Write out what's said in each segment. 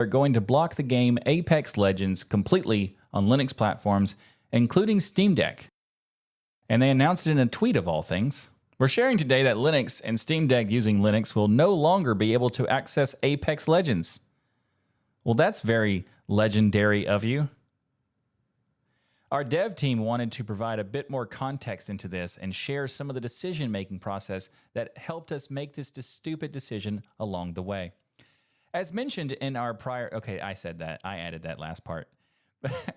are going to block the game Apex Legends completely on Linux platforms, including Steam Deck. And they announced it in a tweet of all things. We're sharing today that Linux and Steam Deck using Linux will no longer be able to access Apex Legends. Well, that's very legendary of you. Our dev team wanted to provide a bit more context into this and share some of the decision-making process that helped us make this stupid decision along the way. As mentioned in our prior... Okay, I said that. I added that last part.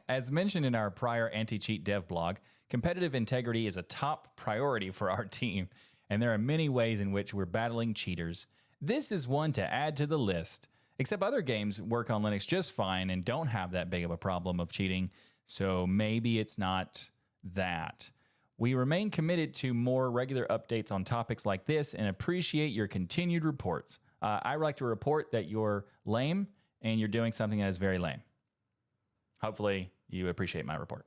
As mentioned in our prior anti-cheat dev blog, competitive integrity is a top priority for our team, and there are many ways in which we're battling cheaters. This is one to add to the list. Except other games work on Linux just fine and don't have that big of a problem of cheating, so maybe it's not that. We remain committed to more regular updates on topics like this and appreciate your continued reports. I like to report that you're lame and you're doing something that is very lame. Hopefully you appreciate my report.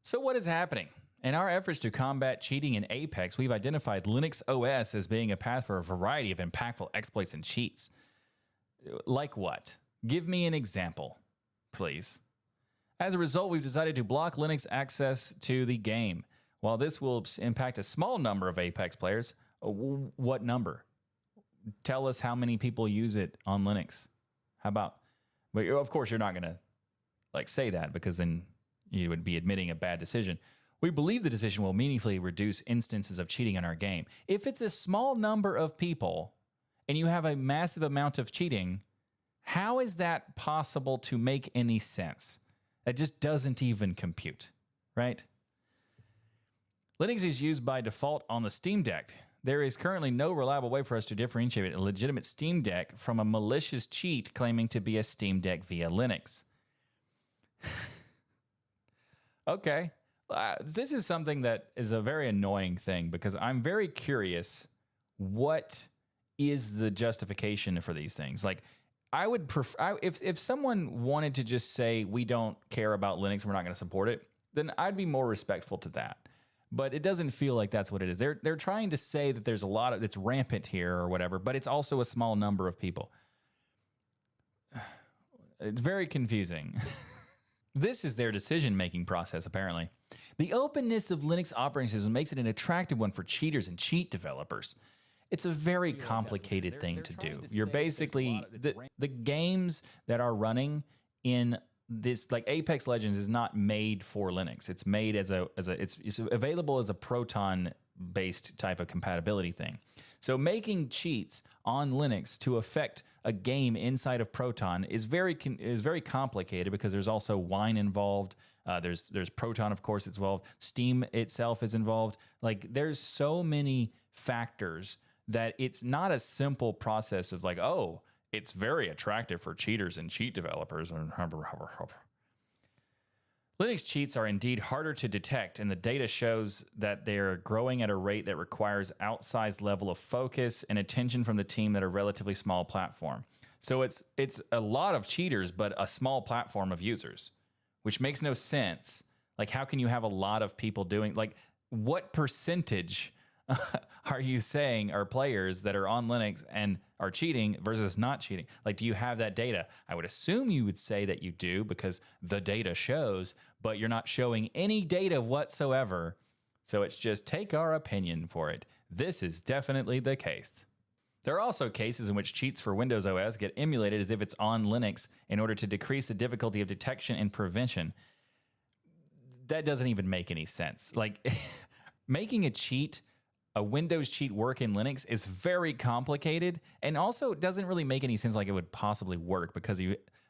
So what is happening? In our efforts to combat cheating in Apex, we've identified Linux OS as being a path for a variety of impactful exploits and cheats. Like what? Give me an example, please. As a result, we've decided to block Linux access to the game. While this will impact a small number of Apex players, what number? Tell us how many people use it on Linux. How about? But of course, you're not going to say that, because then you would be admitting a bad decision. We believe the decision will meaningfully reduce instances of cheating in our game. If it's a small number of people and you have a massive amount of cheating, how is that possible to make any sense? That just doesn't even compute, right? Linux is used by default on the Steam Deck. There is currently no reliable way for us to differentiate a legitimate Steam Deck from a malicious cheat claiming to be a Steam Deck via Linux. Okay. This is something that is a very annoying thing, because I'm very curious, what is the justification for these things? Like, I would prefer, if someone wanted to just say, we don't care about Linux and we're not going to support it, then I'd be more respectful to that. But it doesn't feel like that's what it is. They're trying to say that there's a lot of, it's rampant here or whatever, but it's also a small number of people. It's very confusing. This is their decision-making process, apparently. The openness of Linux operating system makes it an attractive one for cheaters and cheat developers. It's a very complicated thing to do. You're basically, the games that are running in this, like Apex Legends, is not made for Linux. It's made as it's available as a Proton-based type of compatibility thing. So making cheats on Linux to affect a game inside of Proton is very complicated, because there's also Wine involved. There's Proton, of course, it's involved. Steam itself is involved. Like, there's so many factors that it's not a simple process of like, oh, it's very attractive for cheaters and cheat developers. Linux cheats are indeed harder to detect, and the data shows that they're growing at a rate that requires outsized level of focus and attention from the team at a relatively small platform. So it's a lot of cheaters, but a small platform of users, which makes no sense. Like, how can you have a lot of people doing, like, what percentage are you saying are players that are on Linux and are cheating versus not cheating? Like, do you have that data? I would assume you would say that you do, because the data shows, but you're not showing any data whatsoever. So it's just take our opinion for it. This is definitely the case. There are also cases in which cheats for Windows OS get emulated as if it's on Linux in order to decrease the difficulty of detection and prevention. That doesn't even make any sense. Like, making a Windows cheat work in Linux is very complicated, and also doesn't really make any sense like it would possibly work, because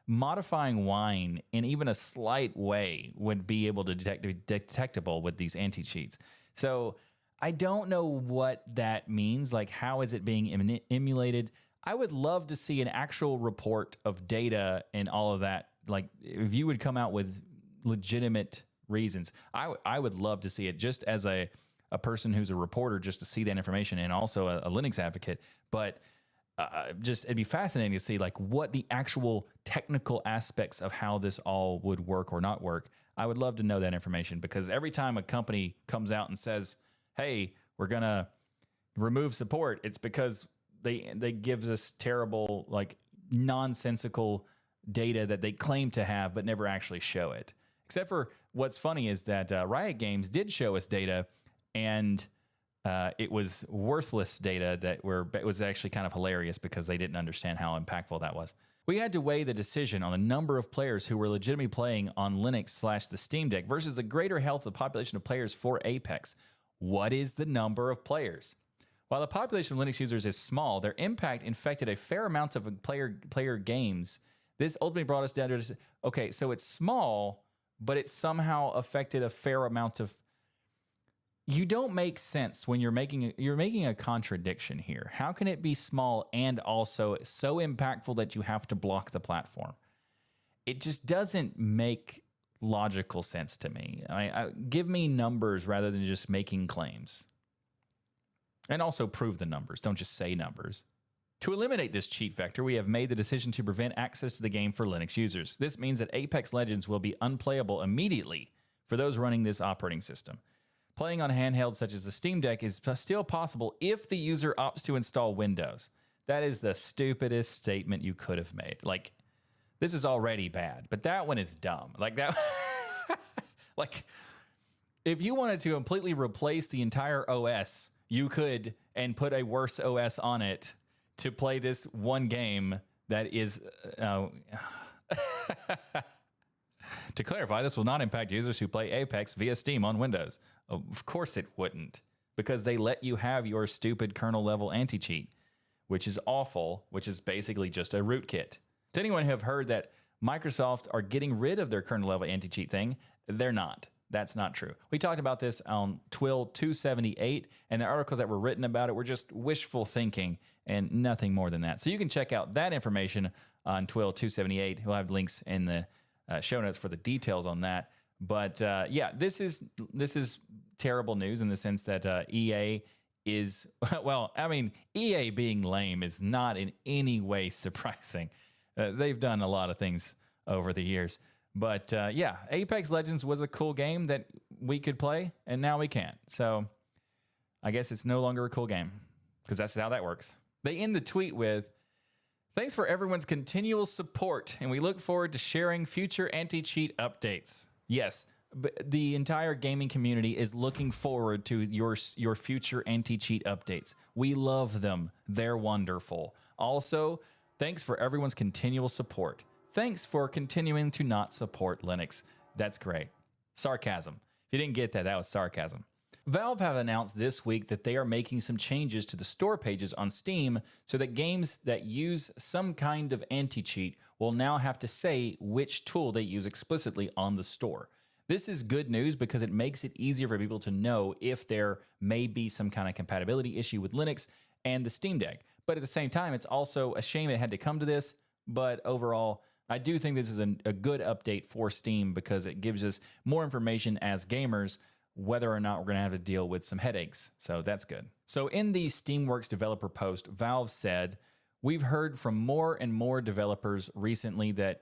modifying Wine in even a slight way would be able to detectable with these anti-cheats. So I don't know what that means. Like, how is it being emulated? I would love to see an actual report of data and all of that. Like, if you would come out with legitimate reasons, I would love to see it, just as a person who's a reporter, just to see that information, and also a Linux advocate. But just, it'd be fascinating to see like what the actual technical aspects of how this all would work or not work. I would love to know that information, because every time a company comes out and says, hey, we're gonna remove support, it's because they give us terrible, like, nonsensical data that they claim to have but never actually show it. Except for what's funny is that Riot Games did show us data, and it was worthless data it was actually kind of hilarious because they didn't understand how impactful that was. We had to weigh the decision on the number of players who were legitimately playing on Linux / the Steam Deck versus the greater health of the population of players for Apex. What is the number of players? While the population of Linux users is small, their impact infected a fair amount of player games. This ultimately brought us down to, okay, so it's small, but it somehow affected a fair amount of. You don't make sense when you're making a contradiction here. How can it be small and also so impactful that you have to block the platform? It just doesn't make logical sense to me. Give me numbers rather than just making claims. And also prove the numbers. Don't just say numbers. To eliminate this cheat vector, we have made the decision to prevent access to the game for Linux users. This means that Apex Legends will be unplayable immediately for those running this operating system. Playing on handhelds such as the Steam Deck is still possible if the user opts to install Windows. That is the stupidest statement you could have made. Like, this is already bad, but that one is dumb. Like that, like if you wanted to completely replace the entire OS, you could, and put a worse OS on it to play this one game that is. To clarify, this will not impact users who play Apex via Steam on Windows. Of course it wouldn't, because they let you have your stupid kernel level anti-cheat, which is awful, which is basically just a rootkit. To anyone who have heard that Microsoft are getting rid of their kernel level anti-cheat thing, they're not. That's not true. We talked about this on Twill 278, and the articles that were written about it were just wishful thinking and nothing more than that. So you can check out that information on Twill 278. We'll have links in the show notes for the details on that. But yeah, this is terrible news in the sense that EA is, well, I mean, EA being lame is not in any way surprising. They've done a lot of things over the years. But yeah, Apex Legends was a cool game that we could play, and now we can't. So I guess it's no longer a cool game, because that's how that works. They end the tweet with, "Thanks for everyone's continual support, and we look forward to sharing future anti-cheat updates." Yes, but the entire gaming community is looking forward to your future anti-cheat updates. We love them. They're wonderful. Also, thanks for everyone's continual support. Thanks for continuing to not support Linux. That's great. Sarcasm. If you didn't get that, that was sarcasm. Valve have announced this week that they are making some changes to the store pages on Steam so that games that use some kind of anti-cheat will now have to say which tool they use explicitly on the store. This is good news because it makes it easier for people to know if there may be some kind of compatibility issue with Linux and the Steam Deck. But at the same time, it's also a shame it had to come to this. But overall, I do think this is a good update for Steam because it gives us more information as gamers whether or not we're going to have to deal with some headaches. So that's good. So in the Steamworks developer post, Valve said, "We've heard from more and more developers recently that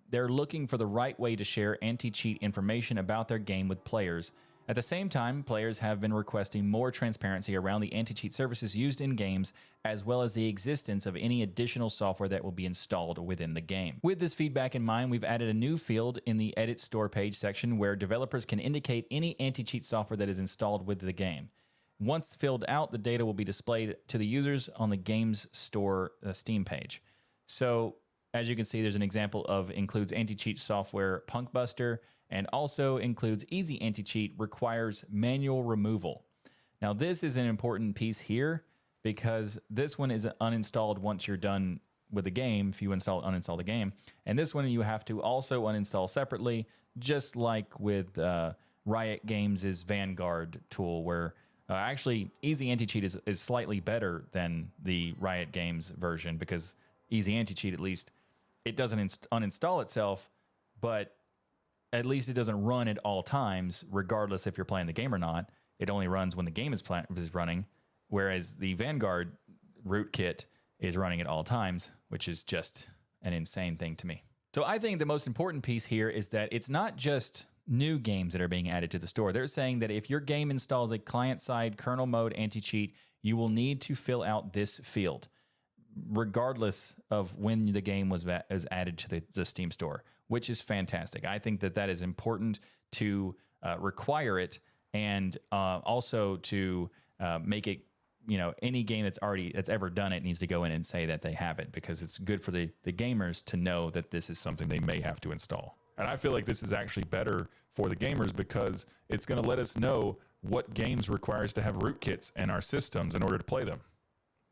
they're looking for the right way to share anti-cheat information about their game with players. At the same time, players have been requesting more transparency around the anti-cheat services used in games, as well as the existence of any additional software that will be installed within the game. With this feedback in mind, we've added a new field in the Edit Store page section where developers can indicate any anti-cheat software that is installed with the game. Once filled out, the data will be displayed to the users on the Games Store Steam page." So as you can see, there's an example of includes anti-cheat software Punkbuster, and also includes easy anti-cheat requires manual removal. Now this is an important piece here because this one is uninstalled once you're done with the game, if you uninstall the game. And this one you have to also uninstall separately, just like with Riot Games' Vanguard tool, where actually easy anti-cheat is slightly better than the Riot Games version because easy anti-cheat, at least, it doesn't uninstall itself, but at least it doesn't run at all times, regardless if you're playing the game or not. It only runs when the game is running, whereas the Vanguard rootkit is running at all times, which is just an insane thing to me. So I think the most important piece here is that it's not just new games that are being added to the store. They're saying that if your game installs a client-side kernel mode anti-cheat, you will need to fill out this field. regardless of when the game was added to the Steam store, which is fantastic. I think that is important to require it, and also to make it, any game that's ever done it needs to go in and say that they have it, because it's good for the gamers to know that this is something they may have to install. And I feel like this is actually better for the gamers because it's going to let us know what games require us to have rootkits in our systems in order to play them.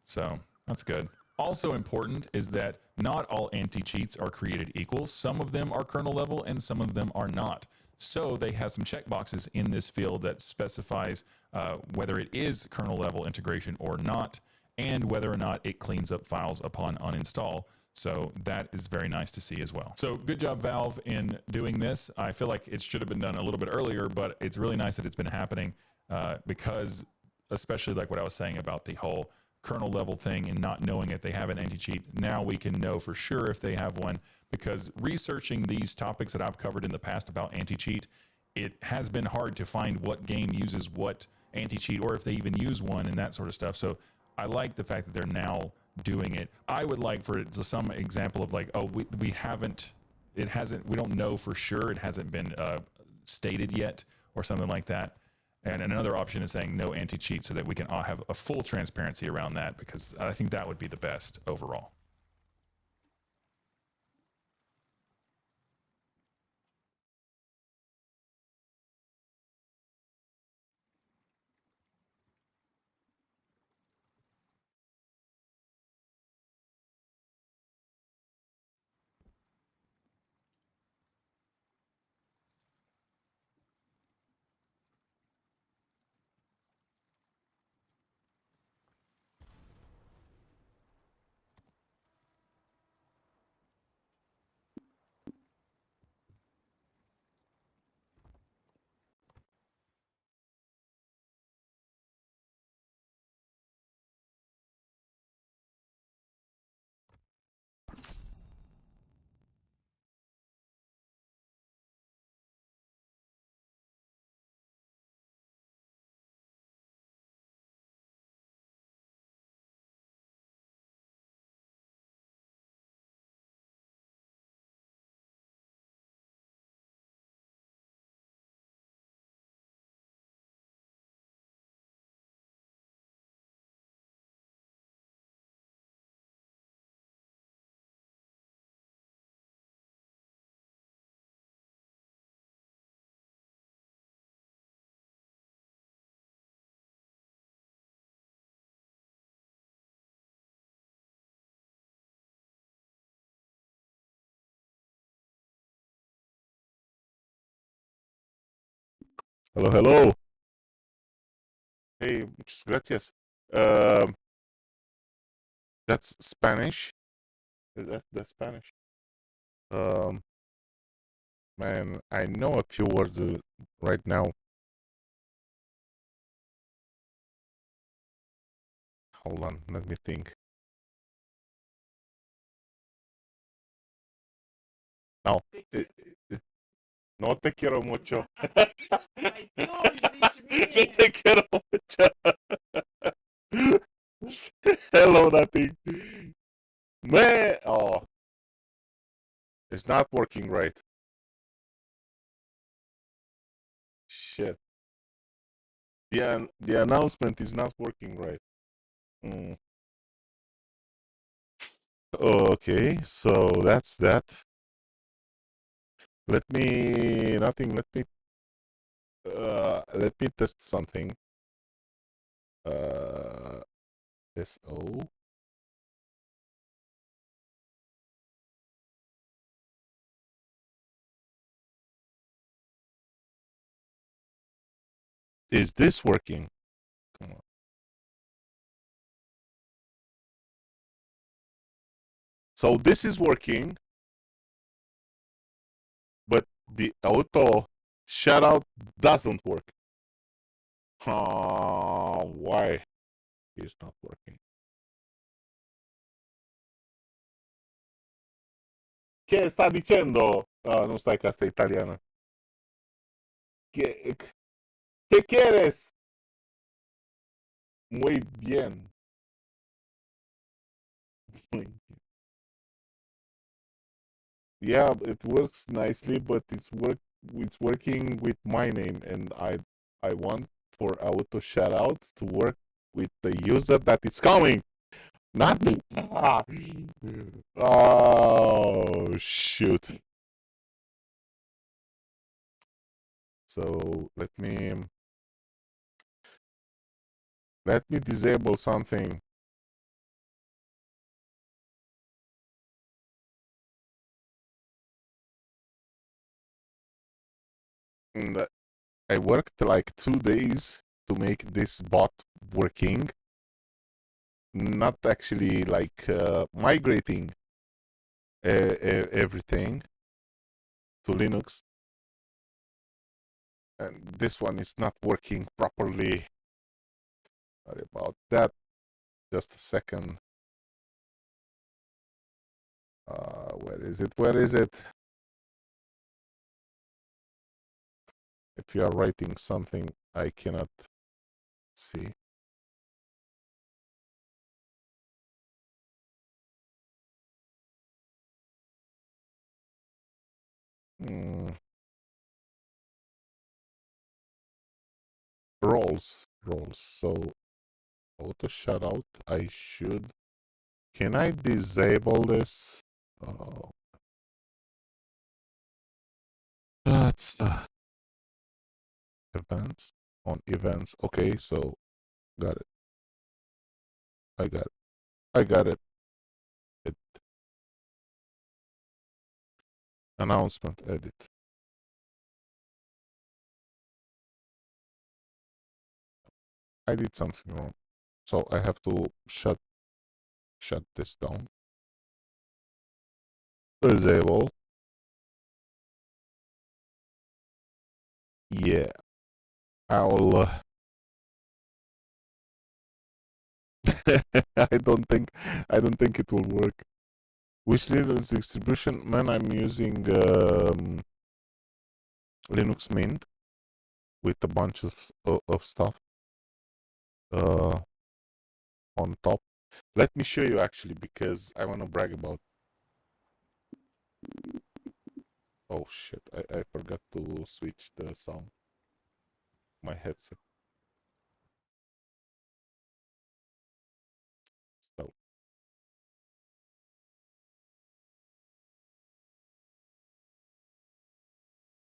So that's good. Also important is that not all anti-cheats are created equal. Some of them are kernel level and some of them are not. So they have some checkboxes in this field that specifies whether it is kernel level integration or not, and whether or not it cleans up files upon uninstall. So that is very nice to see as well. So good job, Valve, in doing this. I feel like it should have been done a little bit earlier, but it's really nice that it's been happening because, especially like what I was saying about the whole kernel level thing and not knowing if they have an anti-cheat, now we can know for sure if they have one, because researching these topics that I've covered in the past about anti-cheat, it has been hard to find what game uses what anti-cheat, or if they even use one and that sort of stuff. So I like the fact that they're now doing it. I would like for it to some example of like, oh, we don't know for sure, it hasn't been stated yet, or something like that. And another option is saying no anti-cheat, so that we can all have a full transparency around that, because I think that would be the best overall. Hello, hello. Hey, muchas gracias. That's Spanish. That's Spanish. Um, Man, I know a few words right now. Hold on, let me think. No, no te quiero mucho. No te quiero mucho. Hello, nothing. Man, oh, it's not working right. Shit. The announcement is not working right. Okay, so that's that. Let me test something. SO. Is this working? Come on. So this is working, but the auto shutout doesn't work. Why is not working? ¿Qué está diciendo? No está casta italiana. ¿Qué quieres? Muy bien. Yeah, it works nicely, but it's working with my name, and I want for auto shoutout to work with the user that is coming, not me. Oh shoot. So let me disable something. And I worked like 2 days to make this bot working, not actually like migrating everything to Linux. And this one is not working properly. Sorry about that. Just a second. Where is it? Where is it? If you are writing something, I cannot see. Roles. So auto shutout. I should. Can I disable this? Oh, it's events on events. Okay, so got it. I got it. I got it. Announcement edit. I did something wrong. So I have to shut this down. Disable. Yeah. I'll I don't think it will work. Which Linux distribution? Man, I'm using Linux Mint with a bunch of stuff on top. Let me show you actually, because I want to brag about. Oh shit! I forgot to switch the sound. My headset. So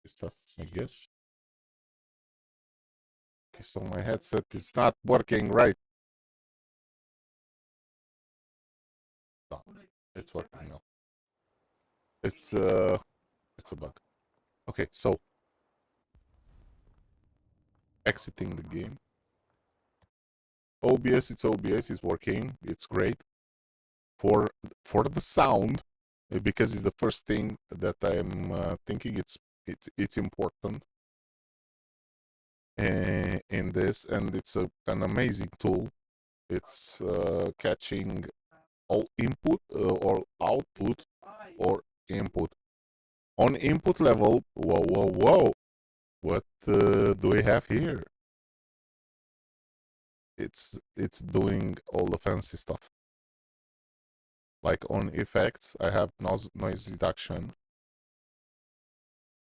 stuff, I guess. Okay, so my headset is not working right. No, it's working now. It's a bug. Okay, so exiting the game. OBS, it's working. It's great for the sound, because it's the first thing that I'm thinking it's important in this, and it's an amazing tool. It's catching all input or output or input. On input level, whoa, what do we have here? It's doing all the fancy stuff. Like on effects, I have noise reduction.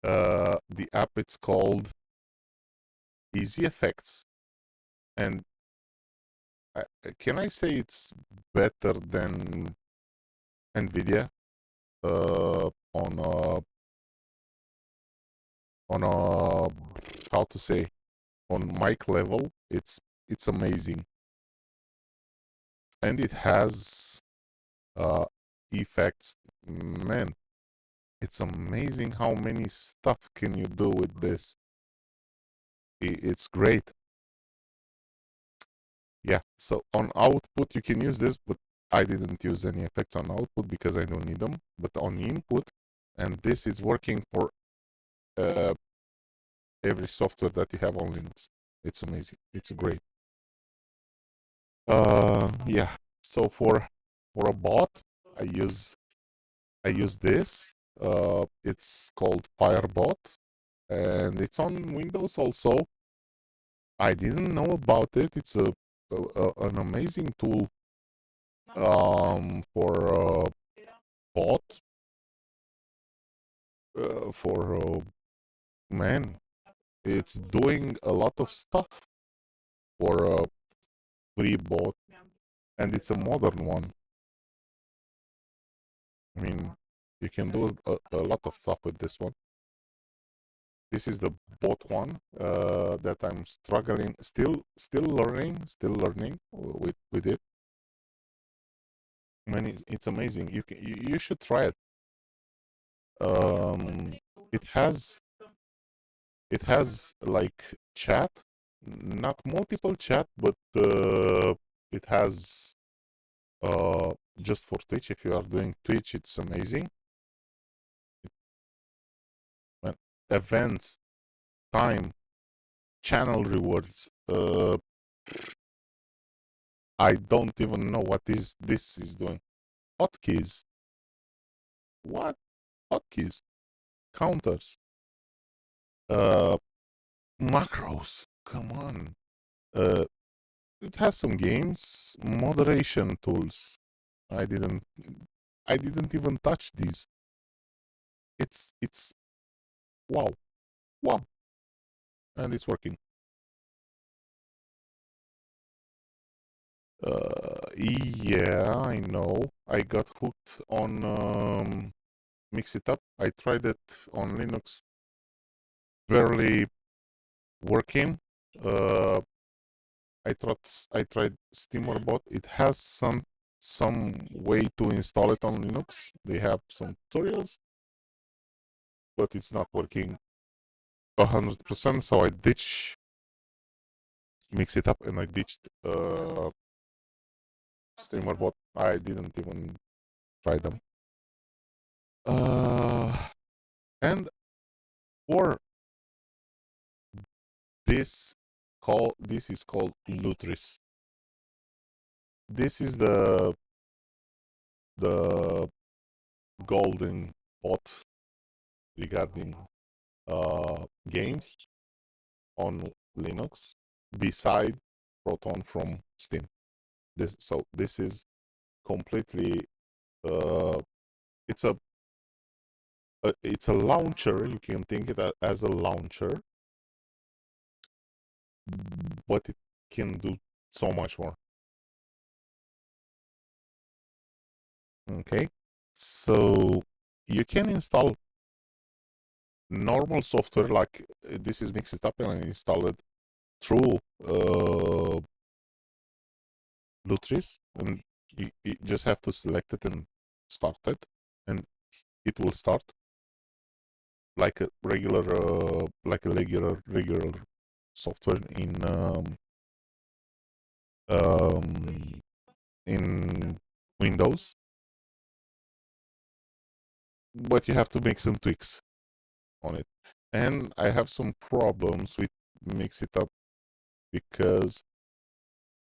The app, it's called Easy Effects, and can I say it's better than NVIDIA on a how to say, on mic level? It's amazing, and it has effects. Man, it's amazing how many stuff can you do with this. It's great. Yeah, so on output you can use this, but I didn't use any effects on output because I don't need them. But on input, and this is working for every software that you have on Linux. It's amazing. It's great. Yeah. So for a bot, I use this. It's called Firebot, and it's on Windows also. I didn't know about it. It's an amazing tool for bot, for man, it's doing a lot of stuff for a free bot, and it's a modern one. I mean, you can do a lot of stuff with this one. This is the bot one that I'm struggling, still learning with it. Man, it's amazing. You should try it. Um, it has like chat, not multiple chat, but it has just for Twitch. If you are doing Twitch, it's amazing. Events, time, channel rewards. I don't even know what this is doing. Hotkeys. What? Hotkeys. Counters. Macros. Come on. It has some games. Moderation tools. I didn't even touch these. It's wow. Wow. And it's working. Yeah, I know. I got hooked on Mix It Up. I tried it on Linux. Barely working. I tried SteamerBot. It has some way to install it on Linux. They have some tutorials, but it's not working 100%. So I ditched Mix It Up and I ditched SteamerBot. I didn't even try them. And for this is called Lutris. This is the golden bot regarding games on Linux beside Proton from Steam. This is completely it's a launcher. You can think it as a launcher, but it can do so much more. Okay, so you can install normal software like this is Mix It Up, and I install it through Lutris, and you just have to select it and start it, and it will start like a regular software in Windows, but you have to make some tweaks on it. And I have some problems with Mix It Up because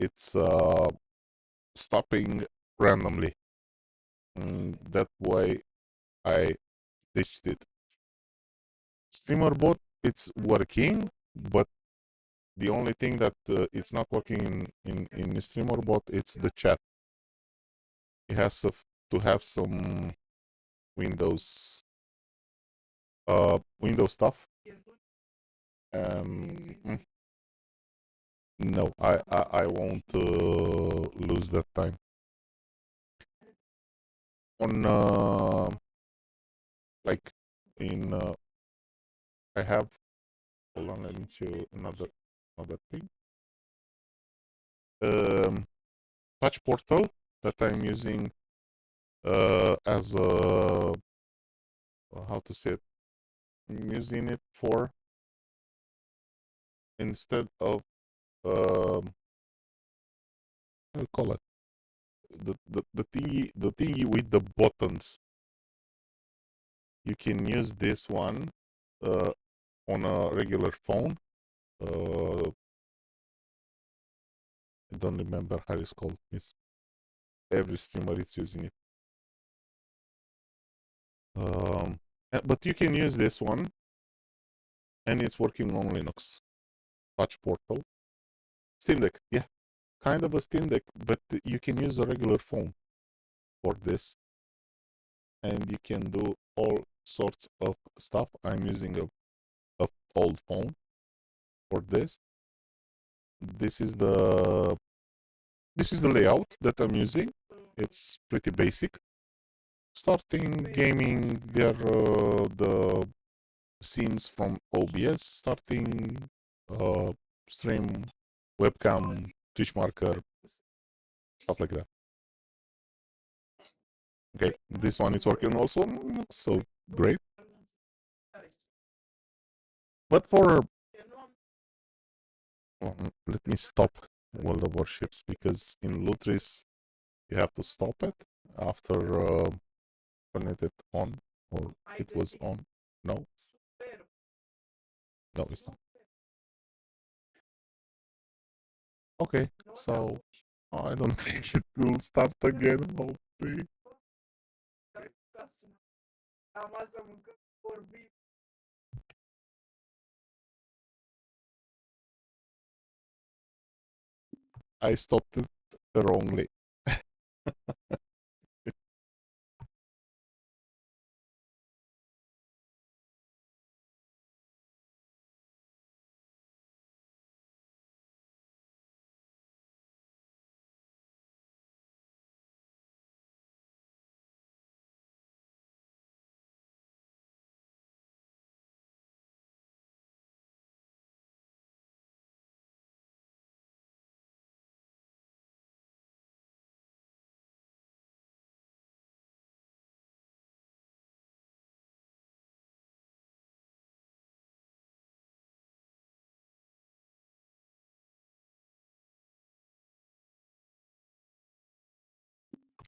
it's stopping randomly. That why I ditched it. StreamerBot, it's working, but the only thing that it's not working in StreamerBot, it's the chat. It has to have some Windows stuff. No, I won't lose that time. On like in I have, hold on, let me show you another thing. Touch Portal that I'm using as a, how to say it, I'm using it for, instead of how do you call it, the thingy with the buttons. You can use this one on a regular phone. I don't remember how it's called. It's every streamer is using it. But you can use this one, and it's working on Linux. Touch Portal, Steam Deck, yeah, kind of a Steam Deck, but you can use a regular phone for this, and you can do all sorts of stuff. I'm using a old phone for this. This is the layout that I'm using. It's pretty basic. Starting gaming, there are the scenes from OBS, starting stream, webcam, Twitch marker, stuff like that. Okay, this one is working also, not so great. But for let me stop World of Warships, because in Lutris you have to stop it after turning it on, or it was on. No, no, it's not. Okay, so I don't think it will start again. Hopefully. I stopped it wrongly.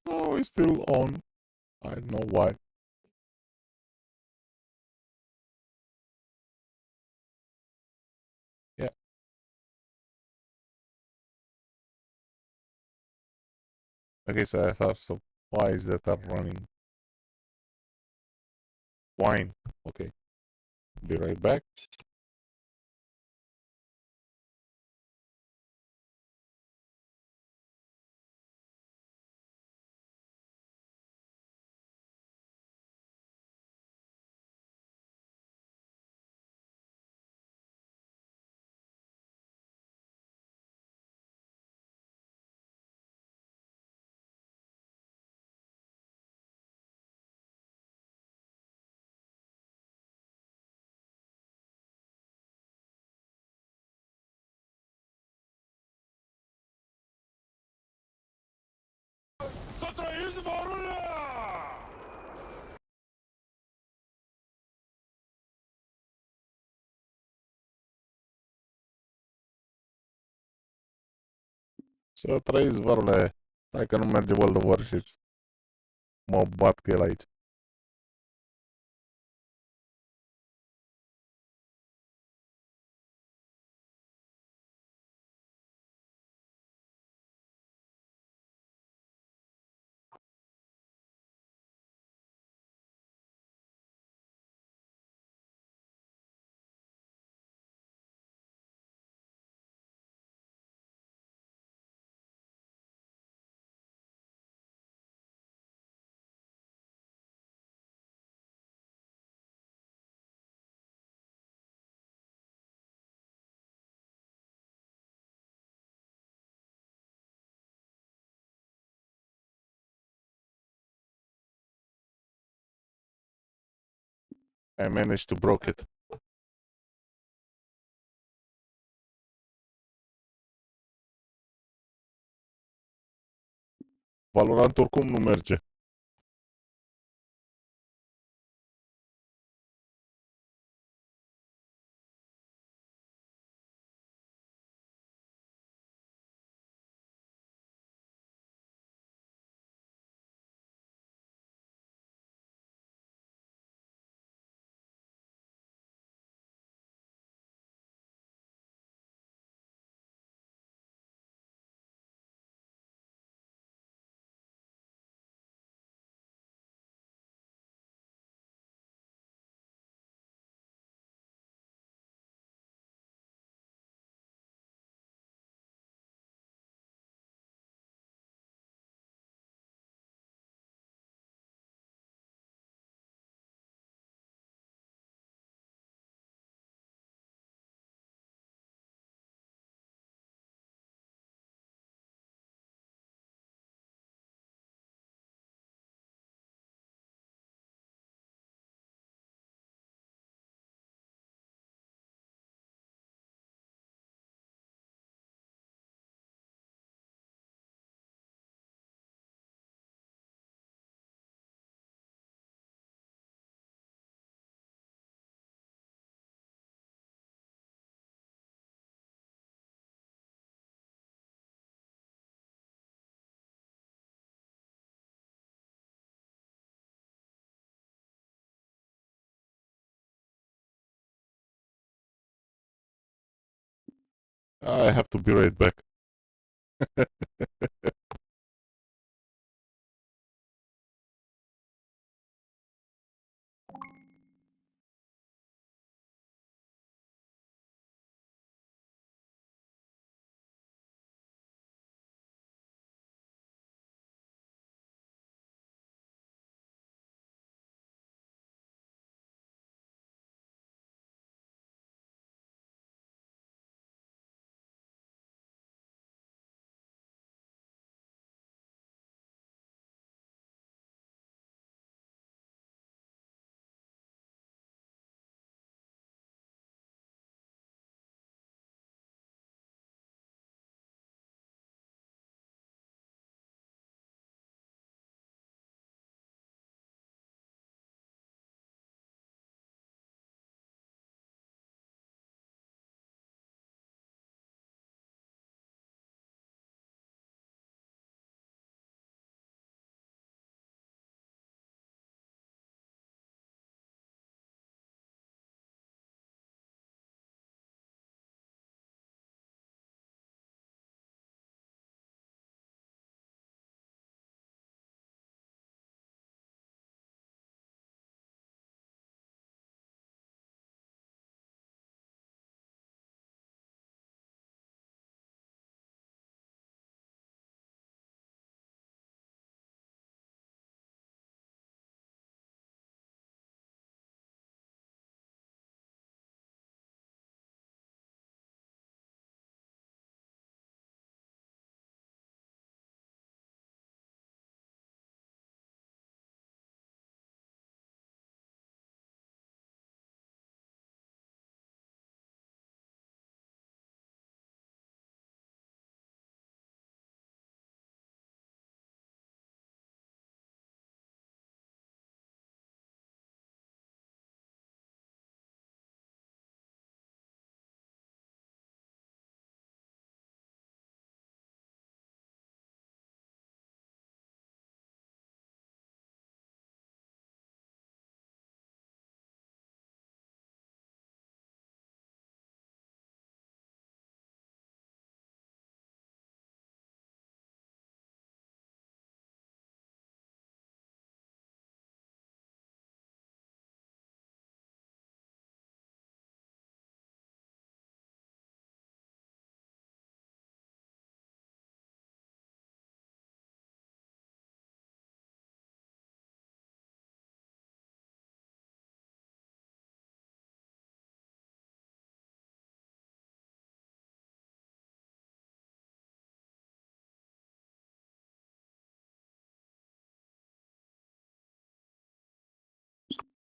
Oh, it's still on. I don't know why. Yeah. Okay, so I have some pies that are running. Wine. Okay. Be right back. Să trăiți, vărule. Stai că nu merge World of Warships. Mă bat cu el aici. I managed to broke it. Valorant oricum nu merge. I have to be right back.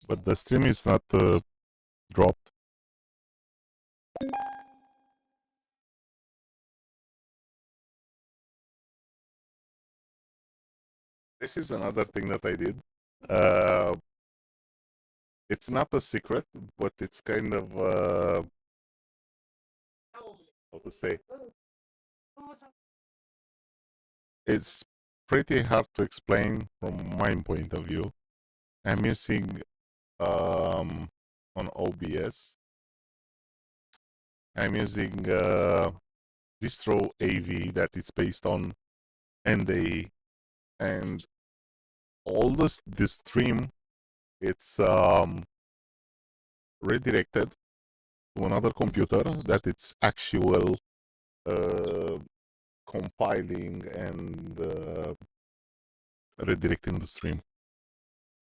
But the stream is not dropped. This is another thing that I did. It's not a secret, but it's kind of how to say. It's pretty hard to explain from my point of view. I'm using on OBS. I'm using distro AV that is based on NDAE, and all this stream, it's redirected to another computer that it's actual compiling and redirecting the stream.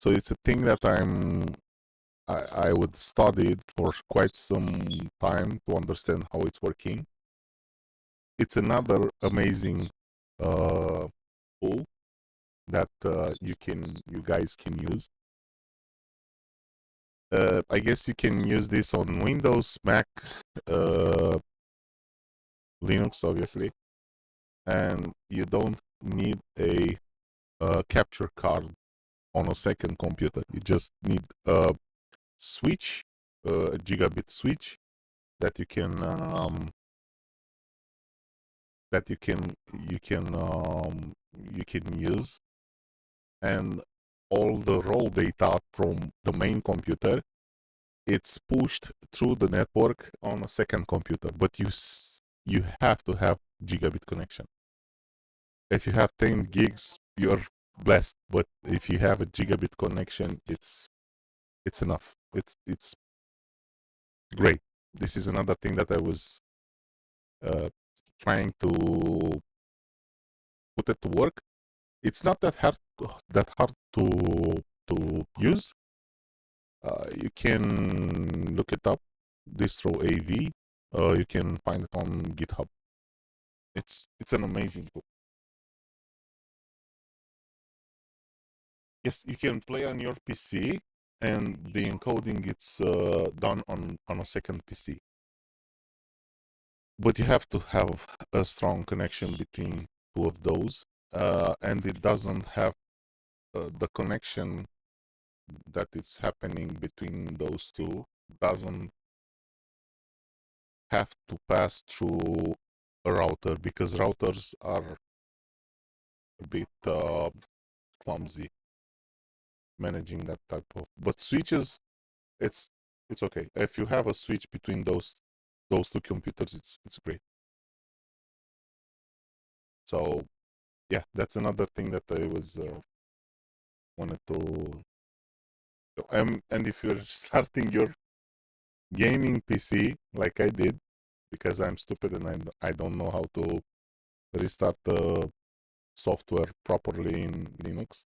So it's a thing that I would study it for quite some time to understand how it's working. It's another amazing tool that you guys can use. I guess you can use this on Windows, Mac, Linux, obviously, and you don't need a capture card on a second computer. You just need a switch, a gigabit switch that you can use, and all the raw data from the main computer, it's pushed through the network on a second computer, but you have to have gigabit connection. If you have 10 gigs, you're blessed. But if you have a gigabit connection, it's enough. It's great. This is another thing that I was trying to put it to work. It's not that hard to use. You can look it up, distro AV. You can find it on GitHub. It's an amazing tool. Yes, you can play on your PC, and the encoding it's done on a second PC. But you have to have a strong connection between two of those, and it doesn't have the connection that it's happening between those two doesn't have to pass through a router, because routers are a bit clumsy managing that type of. But switches, it's okay. If you have a switch between those two computers, it's great. So yeah, that's another thing that I was wanted to. And if you're starting your gaming PC like I did, because I'm stupid and I don't know how to restart the software properly in Linux.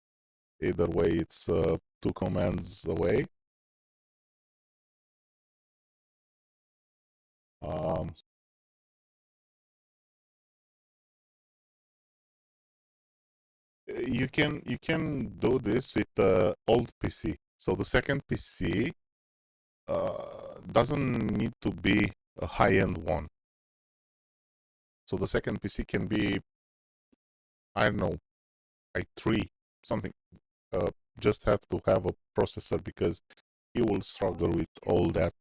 Either way, it's 2 commands away. You can do this with the old PC. So the second PC doesn't need to be a high-end one. So the second PC can be, I don't know, i3 something. Just have to have a processor, because you will struggle with all that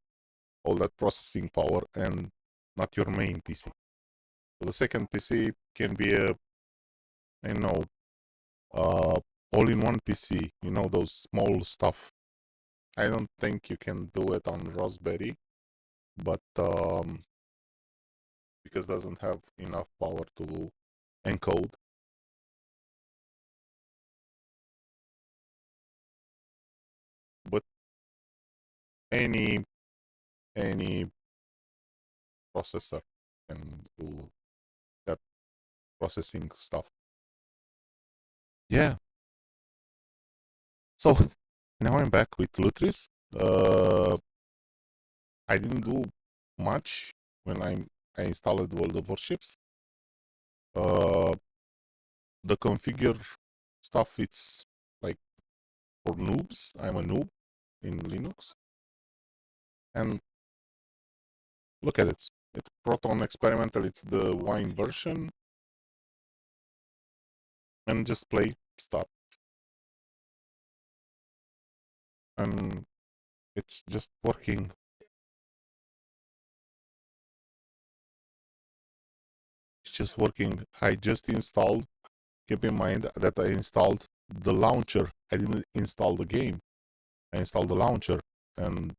processing power, and not your main PC. So the second PC can be a, I know, all-in-one PC. You know, those small stuff. I don't think you can do it on Raspberry, but because it doesn't have enough power to encode. But any processor can do that processing stuff. Yeah. So now I'm back with Lutris. I didn't do much when I installed World of Warships. The configure stuff, it's like for noobs. I'm a noob in Linux. And look at it. It's Proton Experimental. It's the Wine version. And just play, start. And it's just working. It's just working. I just installed. Keep in mind that I installed the launcher. I didn't install the game. I installed the launcher, and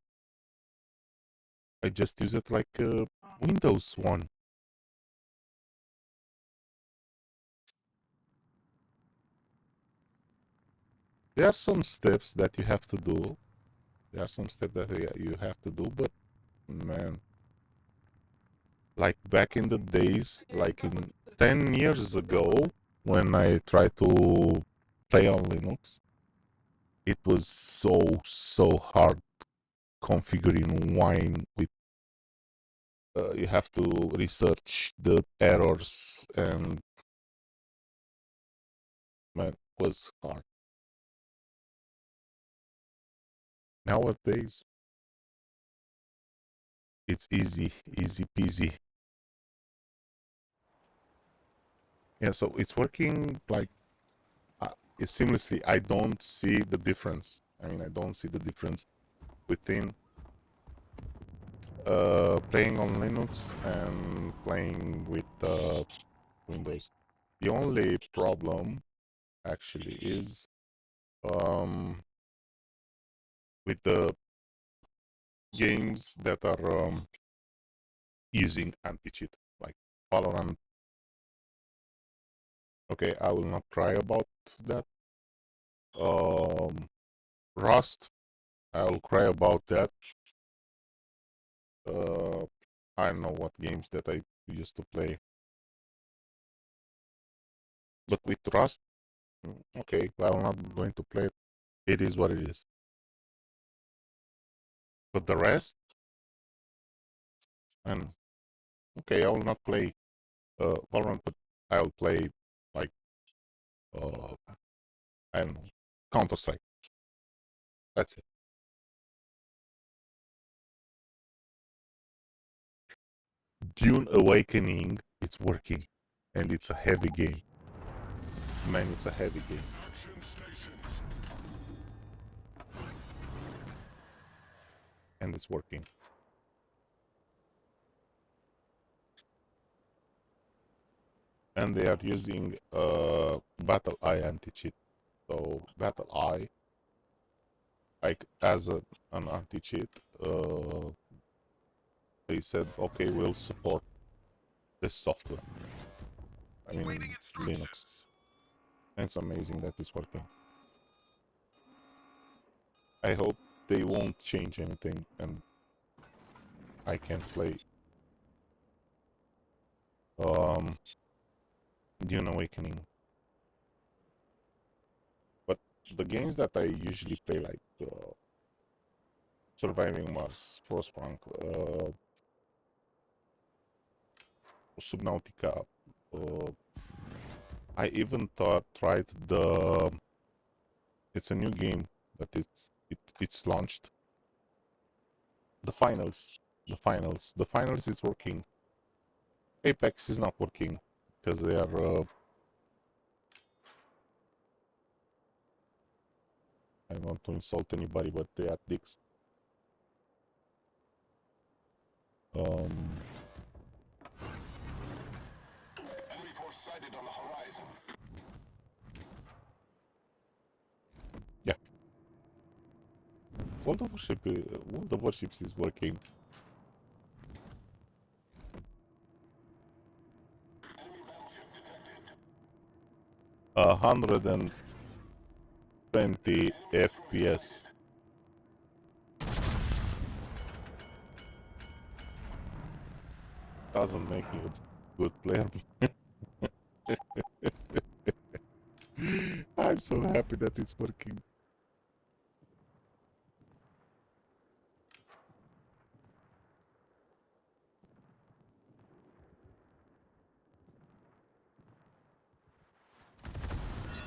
I just use it like a Windows one. There are some steps that you have to do. There are some steps that you have to do, but man, like back in the days, like in 10 years ago, when I tried to play on Linux, it was so hard configuring Wine with you have to research the errors, and man, it was hard. Nowadays, it's easy peasy. Yeah, so it's working like seamlessly. I don't see the difference. I mean, I don't see the difference within playing on Linux and playing with Windows. The only problem actually is with the games that are using anti-cheat, like Valorant. Okay, I will not cry about that. Rust, I'll cry about that. I don't know what games that I used to play. But with Rust, okay, I'm not going to play it. It is what it is. But the rest, and okay, I will not play Valorant, but I'll play like uh, I don't know, Counter Strike. That's it. Dune Awakening, it's working, and it's a heavy game. Man, it's a heavy game. And it's working. And they are using Battle Eye anti-cheat. So Battle Eye, like as an anti-cheat, they said, okay, we'll support this software. I mean, Linux. And it's amazing that it's working. I hope they won't change anything and I can play Dune Awakening. But the games that I usually play, like Surviving Mars, Frostpunk, Subnautica, I even tried the. It's a new game that it's launched. The finals, the finals is working. Apex is not working because they are. I don't want to insult anybody, but they are dicks. Enemy force sighted on the horizon. Yeah. World of Warships is working. Enemy battleship detected. 120 FPS. Doesn't make you a good player. I'm so happy that it's working.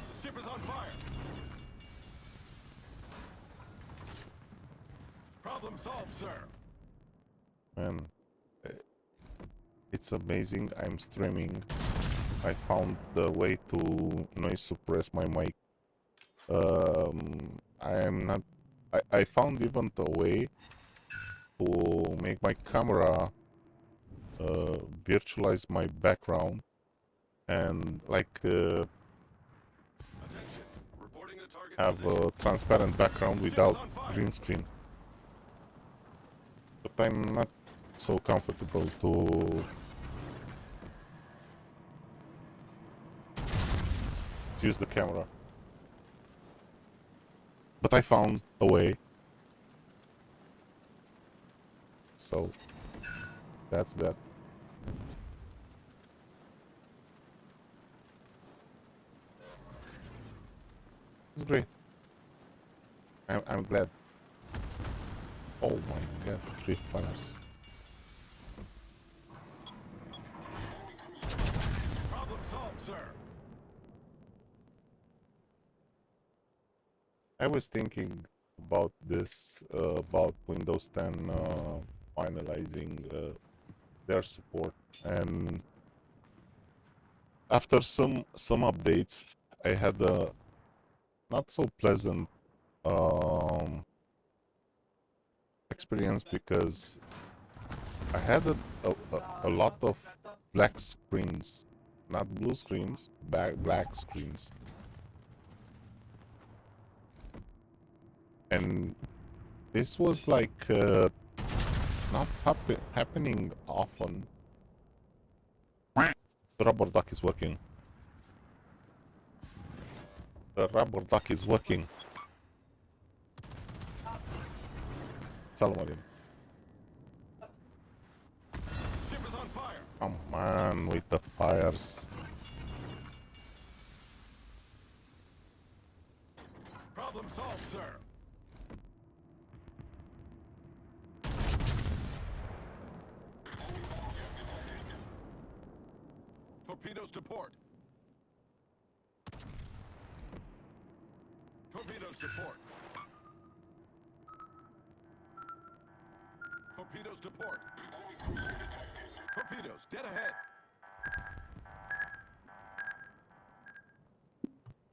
The ship is on fire. Problem solved, sir. Man, it's amazing. I'm streaming. I found the way to noise suppress my mic. I am not. I found even a way to make my camera virtualize my background and like have a transparent background without green screen. But I'm not so comfortable to use the camera. But I found a way. So that's that. It's great. I'm glad. Oh my god, 3 pillars. Problem solved, sir. I was thinking about this, about Windows 10 finalizing their support, and after some updates, I had a not so pleasant experience because I had a lot of black screens, not blue screens, black screens. And this was like not happening often. The rubber duck is working. The rubber duck is working. Salamarin. Ship is on fire. Come on with the fires. Problem solved, sir. Torpedoes to port. Torpedoes to port. Torpedoes to port. Torpedoes dead ahead.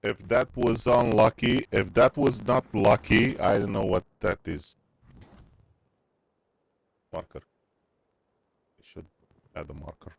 If that was unlucky, if that was not lucky, I don't know what that is. Marker. I should add a marker.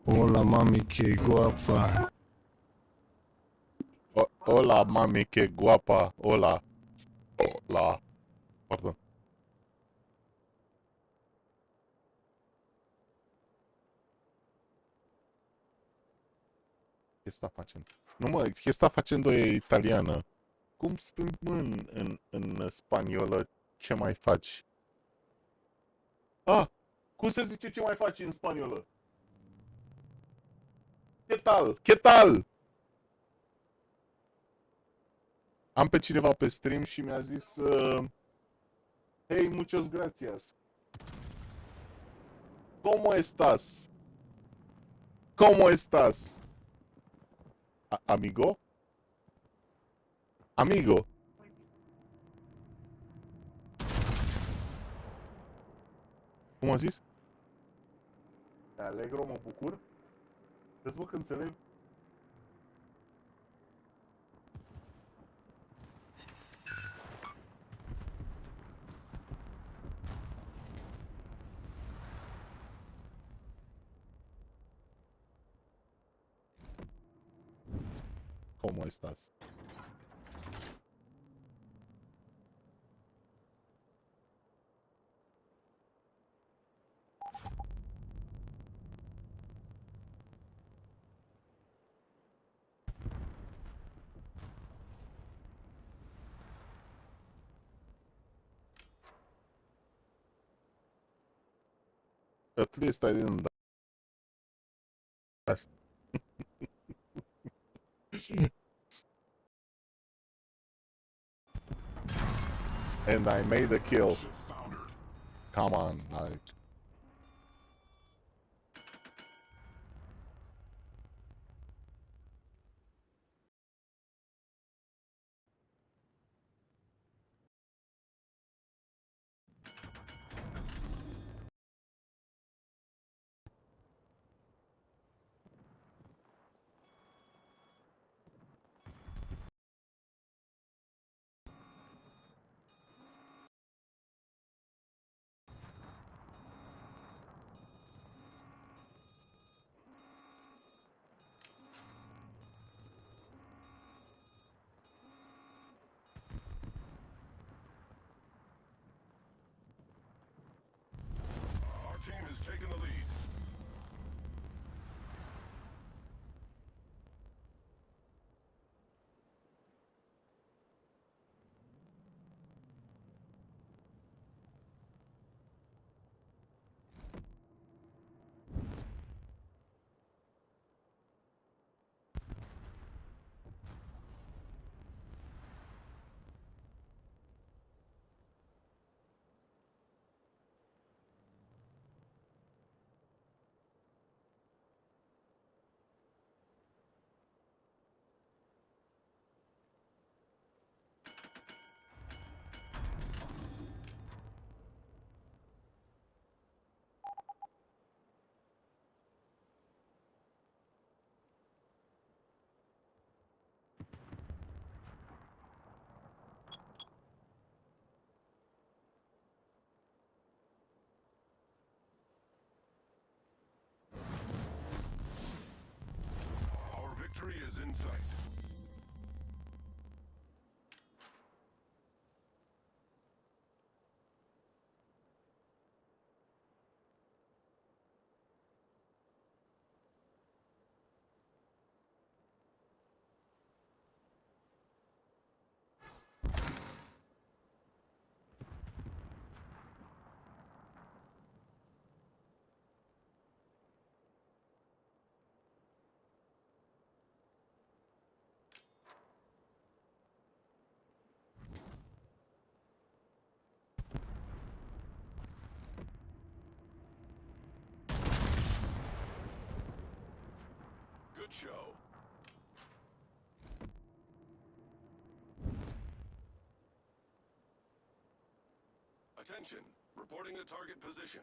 Hola mami, que guapa. Hola, mami, que guapa. Hola. Hola. Pardon. Ce sta facendo? Nu mă, ce sta facendo e italiană. Cum spui, mă, în spaniolă ce mai faci? Ah! Cum se zice ce mai faci în spaniolă? ¿Qué tal? ¿Qué tal? Am pe cineva pe stream și mi-a zis Hey, muchos gracias. ¿Cómo estás? ¿Cómo estás? Amigo? Amigo? Cum a zis? Me alegro, mă bucur. Vezi, mă, că înțeleg. ¿Cómo estás? At least I didn't die. And I made a kill. Ship foundered. Come on, like. good show. Attention. Reporting a target position.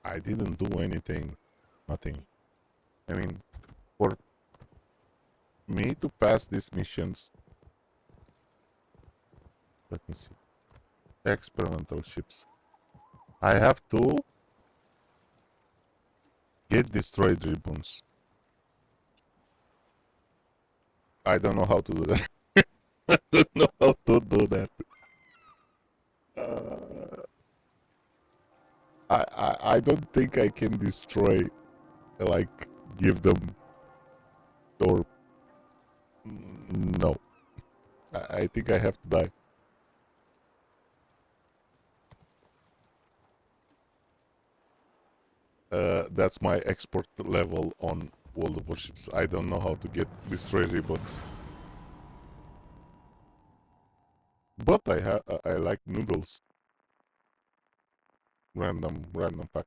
I didn't do anything. Nothing. I mean, for me to pass these missions, let me see. Experimental ships. I have to get destroyed ribbons. I don't know how to do that. I don't know how to do that. I don't think I can destroy, like, give them, or no. I think I have to die. That's my export level on World of Warships. I don't know how to get destroy ribbons. But I like noodles. Random pack.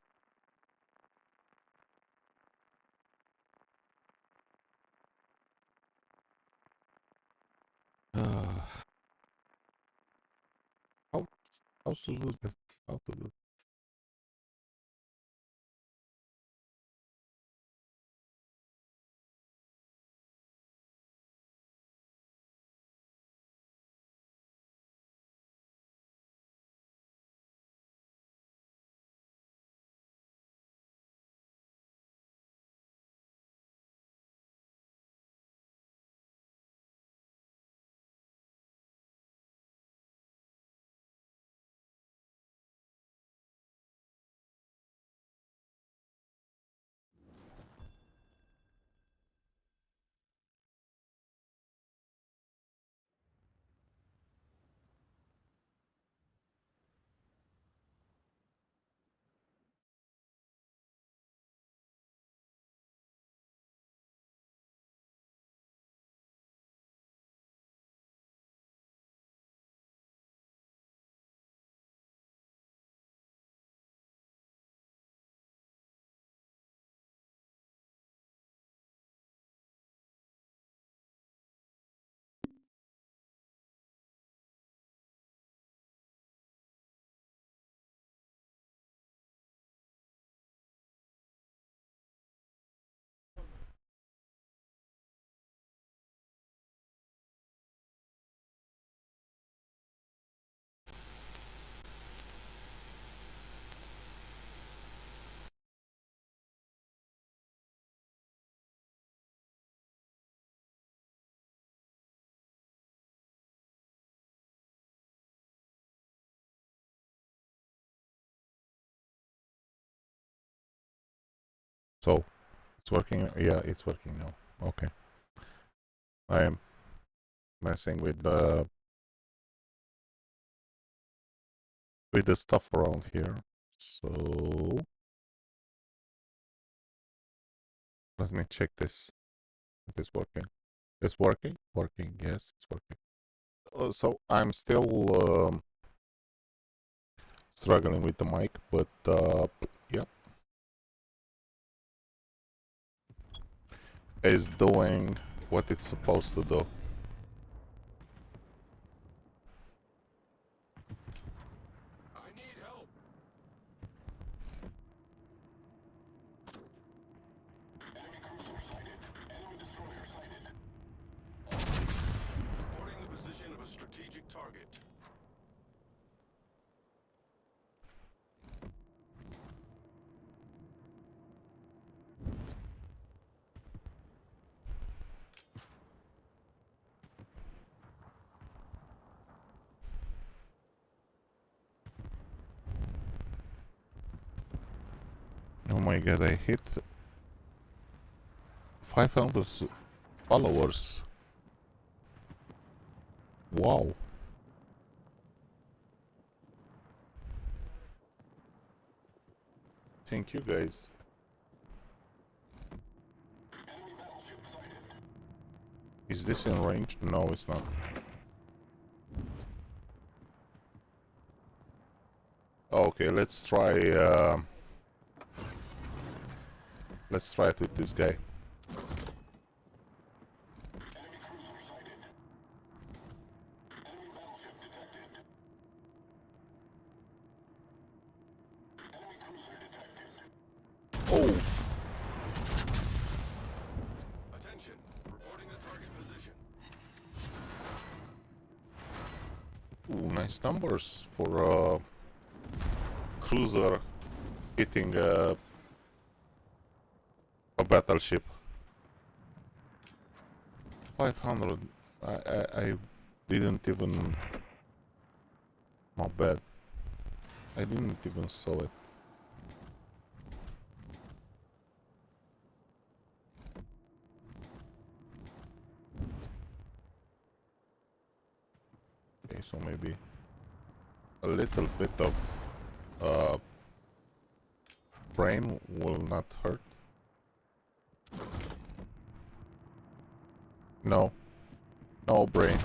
How how to do that? How to do? So it's working. Yeah, it's working now. Okay. I am messing with the stuff around here. So let me check this. If it's working. It's working? Working, yes, it's working. So I'm still struggling with the mic, but yeah. It's doing what it's supposed to do. Oh my god, I hit 500 followers. Wow. Thank you guys. Is this in range? No, it's not. Okay, let's try it with this guy. Oh, Attention. Reporting a target position. ooh, nice numbers for a cruiser hitting a battleship. 500. I didn't even. My bad. I didn't even saw it. Okay, so maybe a little bit of uh, brain will not hurt. No. No brain.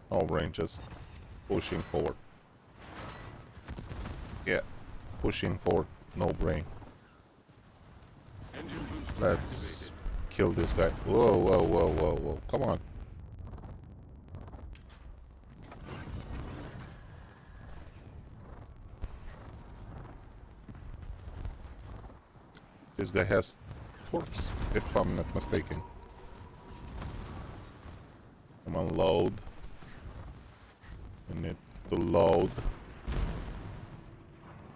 No brain, just pushing forward. Yeah, pushing forward, no brain. Engine booster Let's kill this guy. Whoa, whoa, whoa, whoa, whoa. Come on. This guy has torps, if I'm not mistaken. Come on, load. We need to load.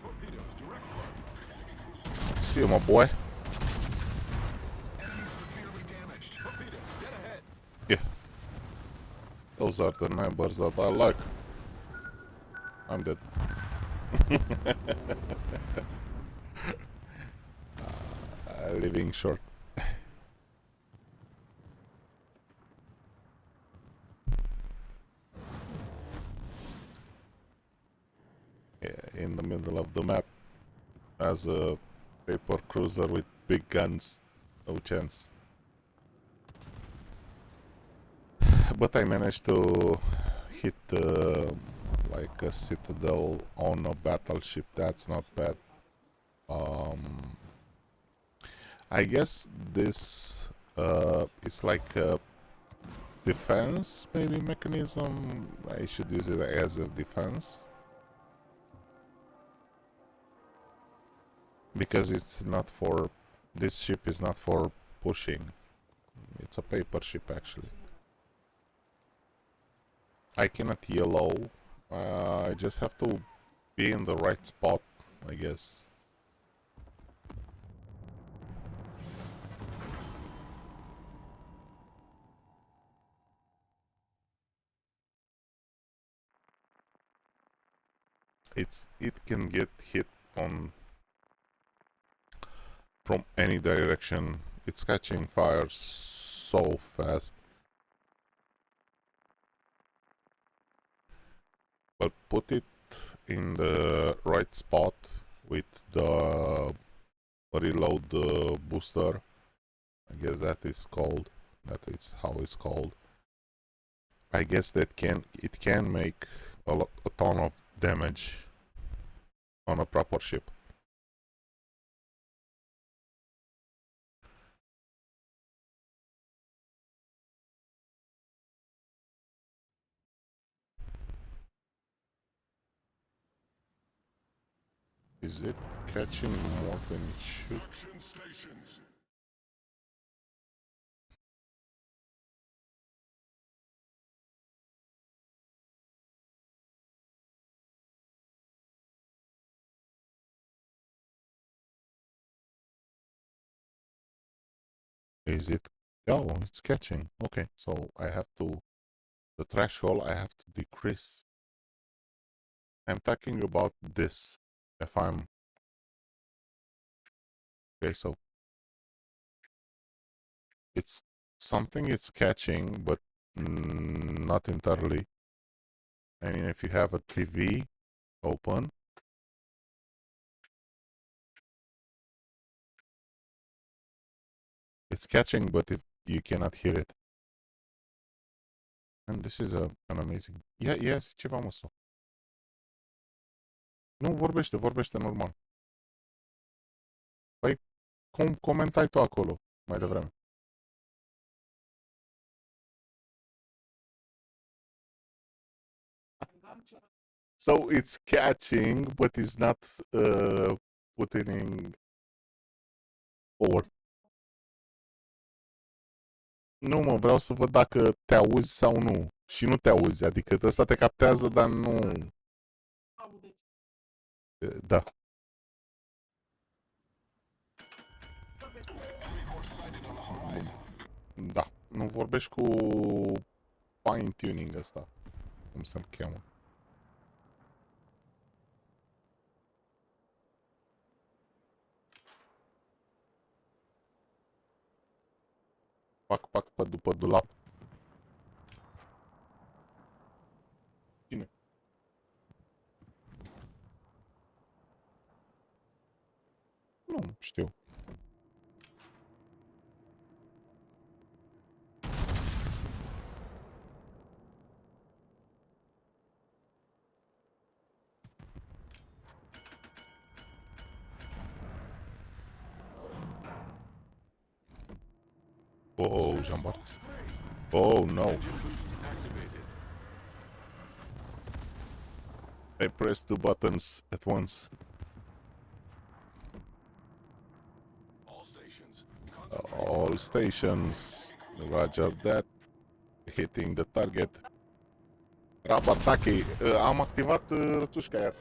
torpedoes direct front. See you, my boy. Enemy severely damaged. Torpedoes dead ahead. Yeah. Those are the numbers that I like. I'm dead. Living short. Yeah, in the middle of the map as a paper cruiser with big guns. No chance. But I managed to hit like a citadel on a battleship. That's not bad. I guess this is like a defense maybe mechanism. I should use it as a defense. Because it's not for... This ship is not for pushing. It's a paper ship actually. I cannot yellow. I just have to be in the right spot, I guess. It can get hit on from any direction. It's catching fire so fast. But put it in the right spot with the reload booster. I guess that is called. That is how it's called. I guess that it can make a ton of damage on a proper ship. Is it catching more than it should? Action stations. Is it? Oh, it's catching. Okay, so I have to... The threshold I have to decrease. I'm talking about this. If I'm okay, so it's something it's catching, but not entirely. I mean, if you have a TV open, it's catching, but you cannot hear it. And this is an amazing. Yeah, yes, ceva mă sau. Nu, vorbește normal. Păi, cum comentai tu acolo mai devreme? So it's catching, but it's not putting forward. Nu, mă, vreau să văd dacă te auzi sau nu. Și nu te auzi, adică ăsta te captează, dar nu... Da. Da, nu vorbești cu fine-tuning ăsta, cum se cheamă. Pac, pe după dulap. Cine? Nu știu. Oh, Jean-Bart. Oh, no. I pressed two buttons at once. All stations. Roger that. Hitting the target. Rabataki. Am activat rățușca iar.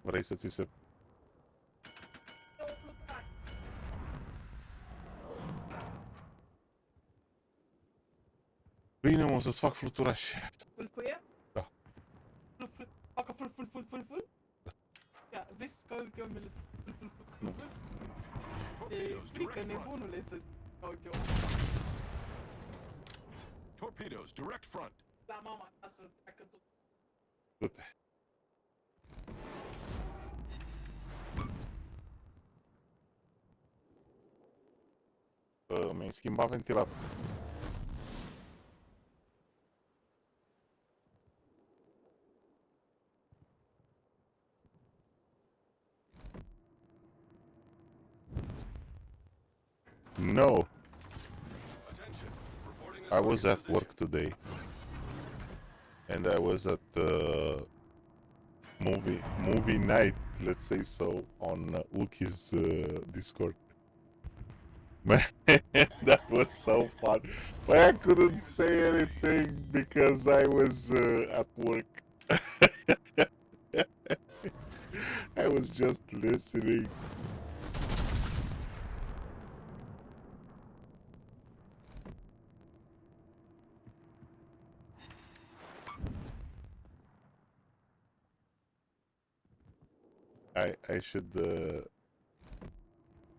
Vrei să ți se... Bine, mă, să-ți fac fluturaș. Fâlfâie? Da. Facă fâl? Da. Ia, vrei să caut eu mele fâl? Nu. E frică, nebunule, să caut eu. Torpedoes, direct front. La mama ta să treacă tot. Du-te. Mi-ai schimbat ventilator. No, Attention. Reporting the I was target at work position. today, and I was at movie night, let's say so, on Uki's Discord. Man, that was so fun. But I couldn't say anything because I was at work. I was just listening. I should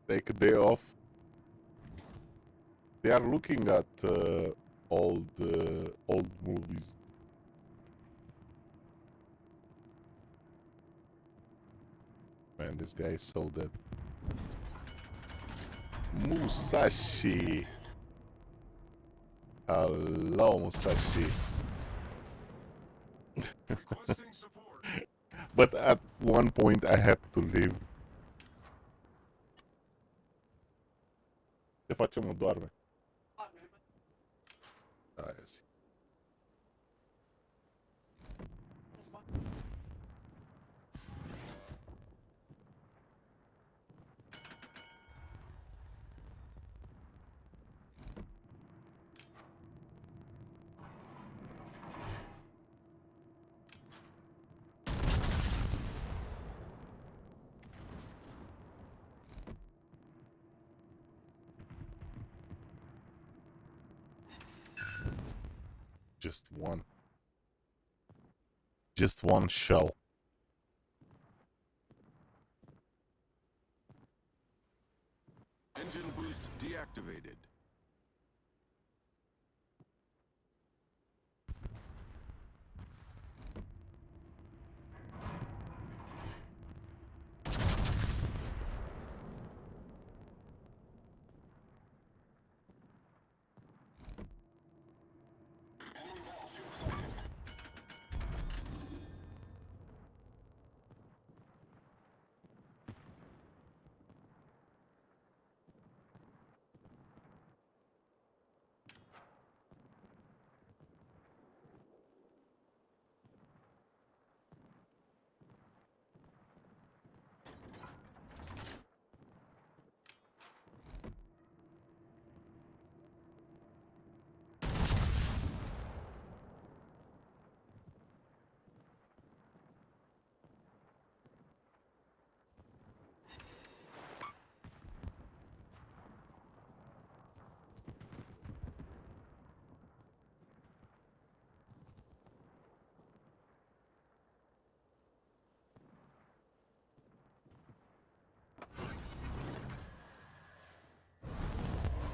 take a day off. They are looking at old movies. Man, this guy is so dead. Musashi. Hello, Musashi. Requesting support. But at one point I had to leave. Ce facem, mă, doarme? Aia zi. Just one. Just one shell. Engine boost deactivated.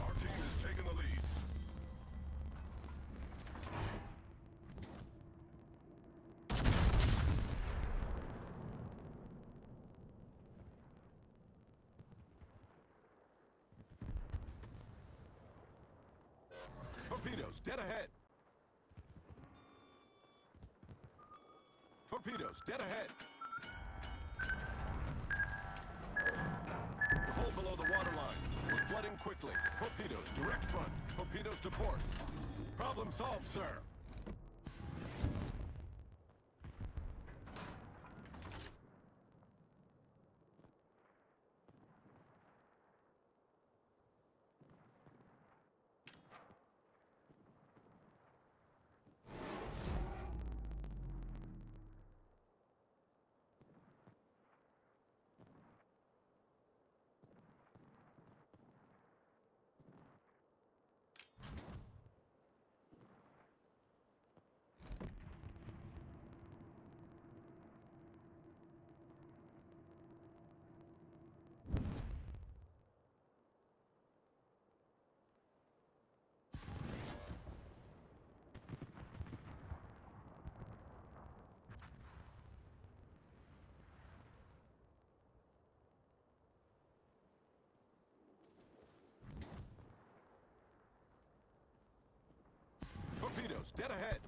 Our team is taking the lead. Torpedoes, dead ahead. Torpedoes, dead ahead. Hull below the waterline. We're flooding quickly. Torpedoes, direct front. Torpedoes to port. Problem solved, sir. Torpedoes, dead ahead.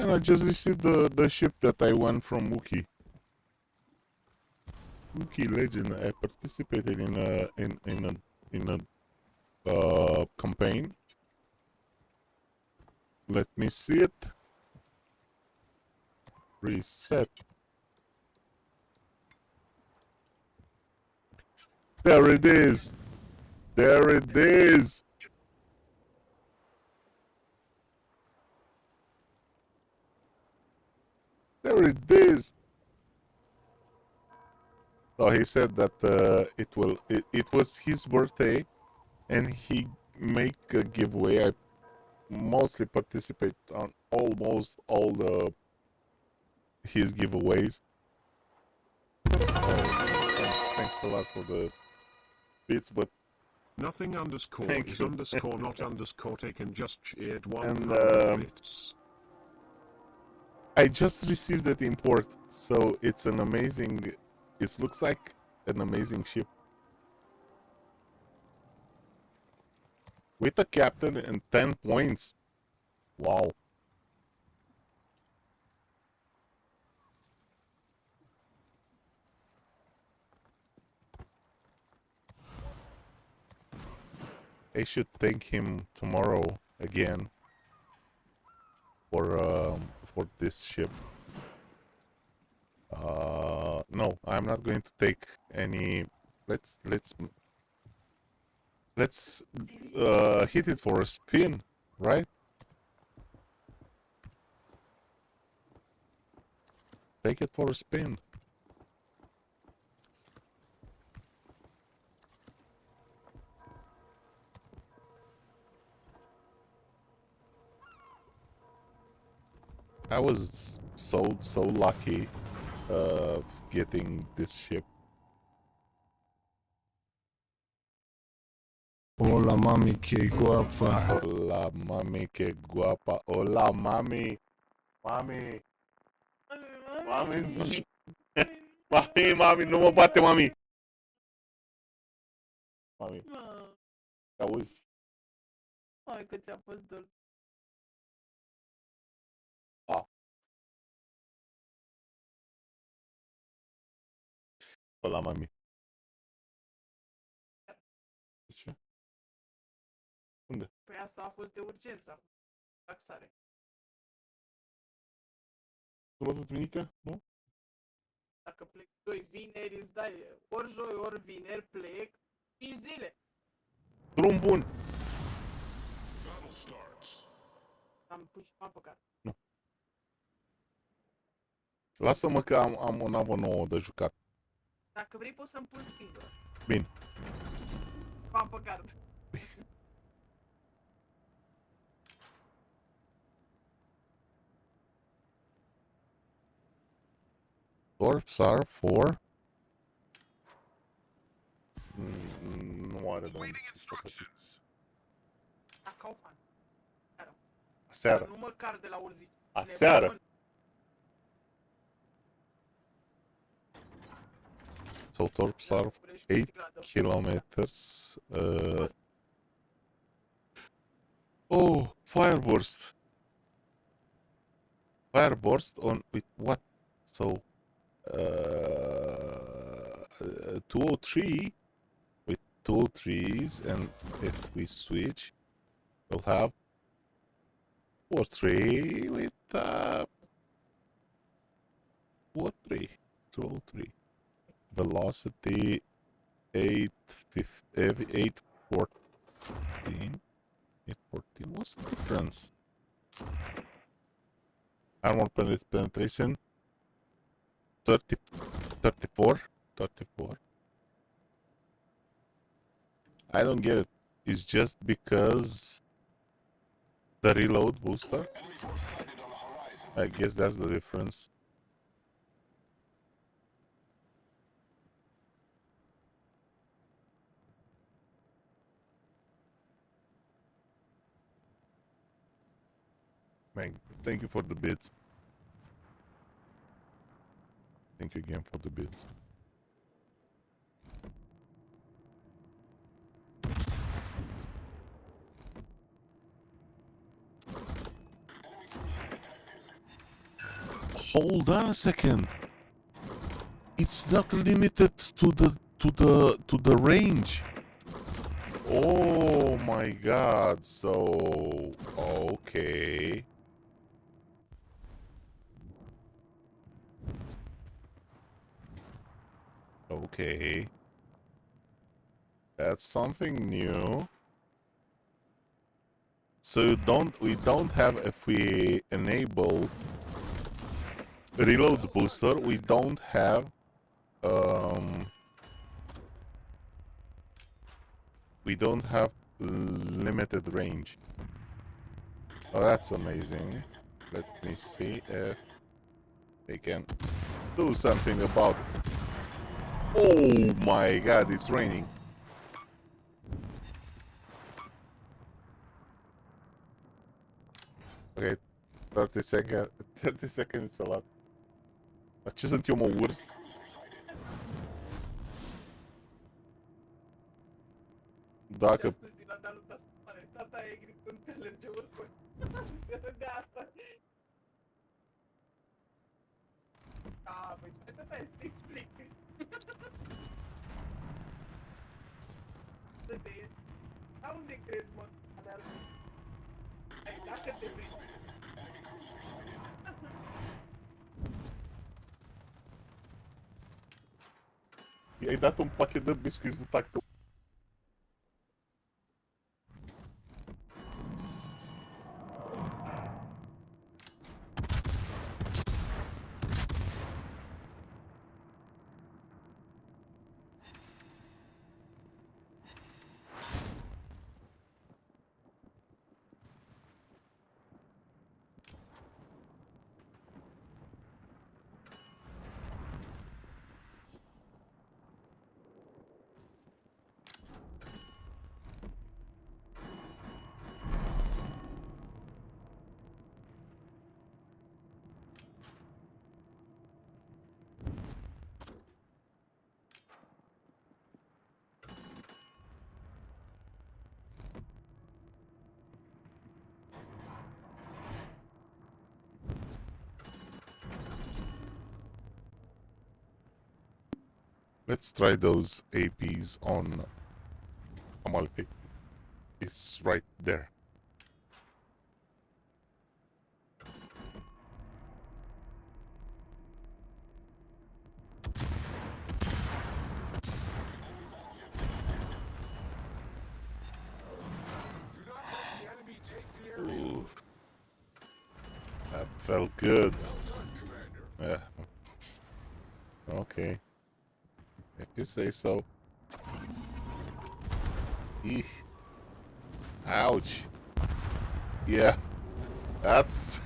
Man, I just received the ship that I won from Wookie. Wookie Legend. I participated in a campaign. Let me see it. Reset. There it is. There it is. There it is. So he said that it was his birthday and he make a giveaway. I mostly participate on almost all his giveaways. Thanks a lot for the bits, but Nothing underscore Thank is you. underscore not underscore taken, just cheered And, 100 bits. I just received that import, so it's an amazing. It looks like an amazing ship with a captain and 10 points. Wow. I should thank him tomorrow again for this ship. No, I'm not going to take any. Let's hit it for a spin, right? Take it for a spin. I was so lucky getting this ship. Hola mami, que guapa. Hola mami, que guapa. Hola mami. Mami. Mami. Mami, nu mă bate, mami. Mami, Mă, auzi? hai că ți-a fost dor. Hola mami. De ce? Unde? Păi asta a fost de urgență acum. Taxare. Săptămâna duminică? Nu? Dacă plec 2 vineri, îți dai ori joi, ori vineri, plec 5 zile. Drum bun. Battle starts. Am pus și m-am păcat. Lasă-mă că am o navă nouă de jucat. Dacă vrei poți să-mi pun singură. Bine. M-am păcat. Torps are for... Nu are de unde să stopă. La Kaufman. Aseară. Nu măcar de la urzici. Aseară. So torps are 8 kilometers. Oh, fireburst. Fireburst on with what? So 203 with 203s, and if we switch, we'll have 4-3 with 4-3, 203. Velocity 814. 814. What's the difference? Armor penetration 34. I don't get it. It's just because the reload booster. I guess that's the difference. Man, thank you for the bits. Thank you again for the bits. Hold on a second. It's not limited to the range. Oh my god. So okay. Okay. That's something new. So we don't have, if we enable reload booster, we don't have limited range. Oh, that's amazing. Let me see if we can do something about it. Oh my god, it's raining. Okay, 30 seconds is a lot. Dar ce sunt eu, mă, urs? Dacă... Această zi l-a dat lui Tasoare. Tata e gris când te alerge ursul. De asta. Da, băi, ce tata e să-ți explic. Dă-te. Dar unde crezi, mă? Alergă. Hai, dacă te vrei. I-ai dat un pachet de biscuiți de tactul. Let's try those APs on Amalfi. It's right there. Do not let the enemy take the area. Ooh. That felt good. Well done, Commander. Yeah. Okay. If you say so. Eek. Ouch. Yeah. That's...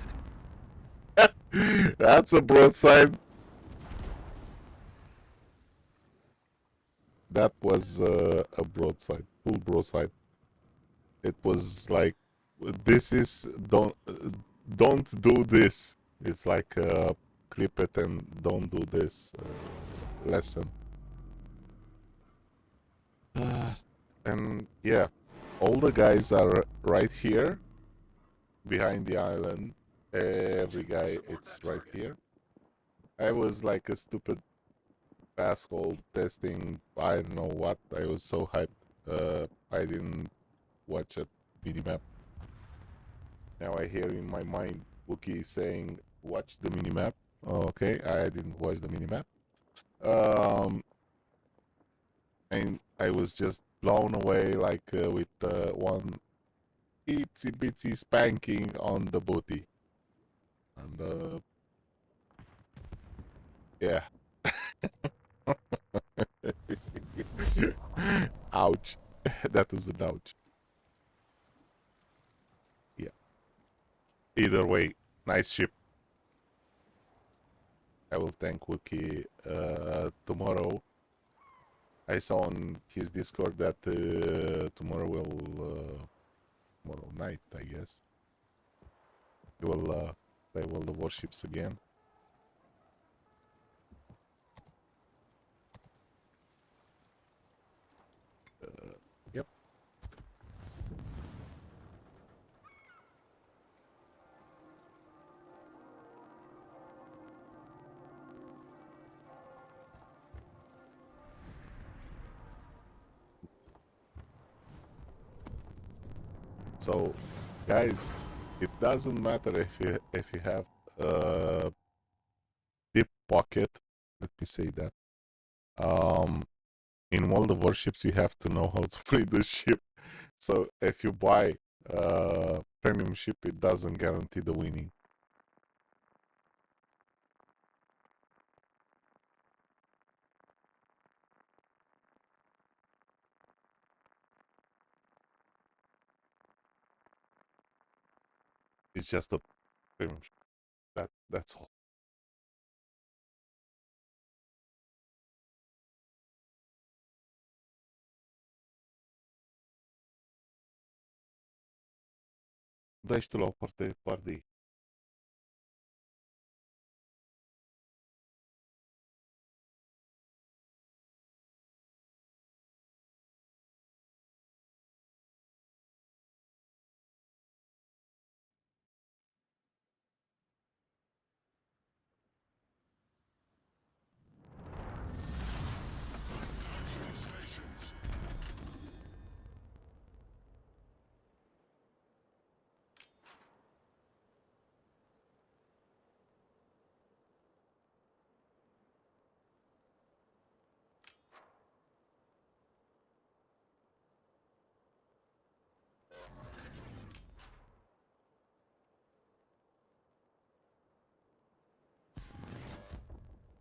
That's a broadside. That was a broadside. Full broadside. It was like, this is... Don't do this. It's like, clip it and don't do this lesson. And yeah, all the guys are right here behind the island. Every guy, it's right here. I was like a stupid asshole testing, I don't know what. I was so hyped. I didn't watch a minimap. Now I hear in my mind Wookie saying, watch the minimap. Okay, I didn't watch the minimap. And I was just blown away, like with one itsy bitsy spanking on the booty. And yeah. Ouch. That was an ouch. Yeah. Either way, nice ship. I will thank Wookie tomorrow. I saw on his Discord that tomorrow night, I guess, he will play World of Warships again. Yep. So, guys, it doesn't matter if you have a deep pocket. Let me say that. In World of Warships, you have to know how to play the ship. So if you buy premium ship, it doesn't guarantee the winning. It's just a premium ship. That's all. Dai-și tu la o parte ei.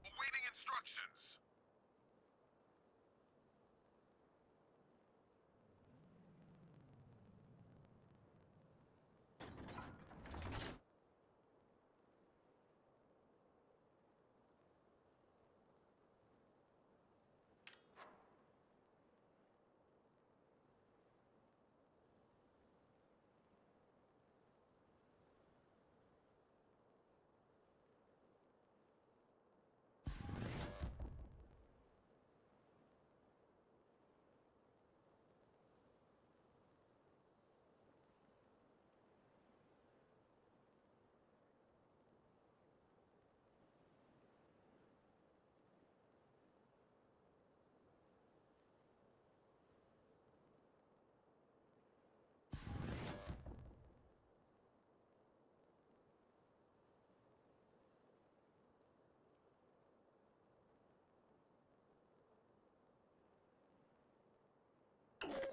Awaiting instructions.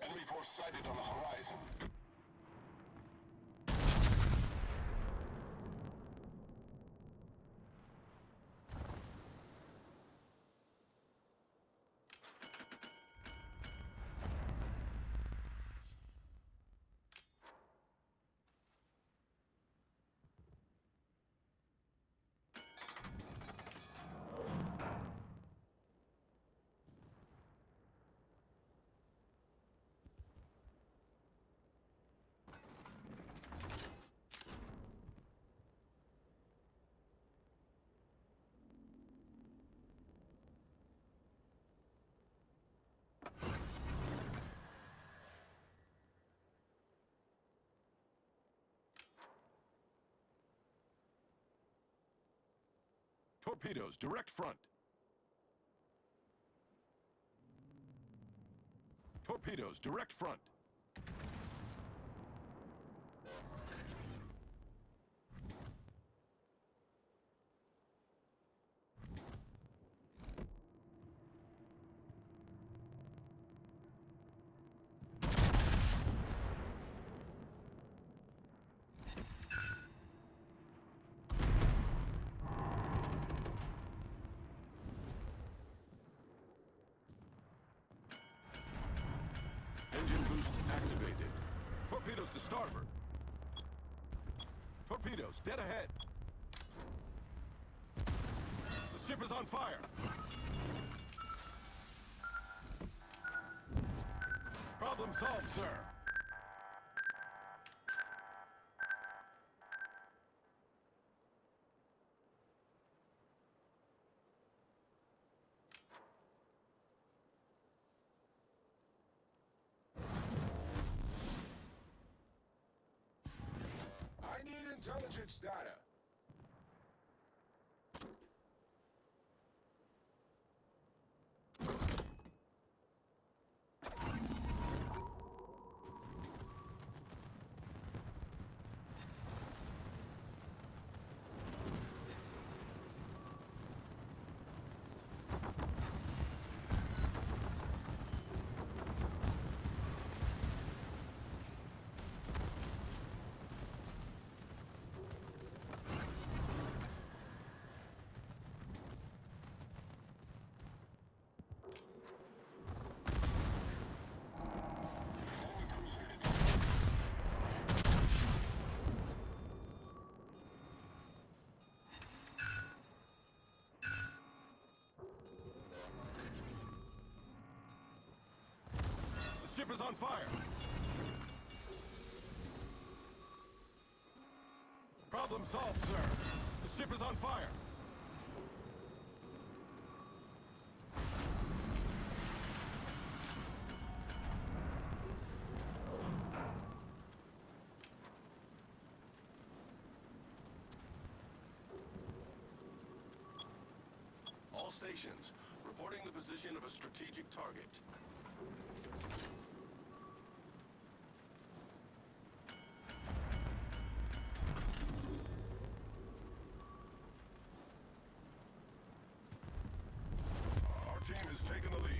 Enemy force sighted on the horizon. Torpedoes, direct front. Torpedoes, direct front. Engine boost activated. Torpedoes to starboard. Torpedoes, dead ahead. The ship is on fire. Problem solved, sir. I need intelligence data. ship is on fire! Problem solved, sir. The ship is on fire. All stations, reporting the position of a strategic target. Our team has taken the lead.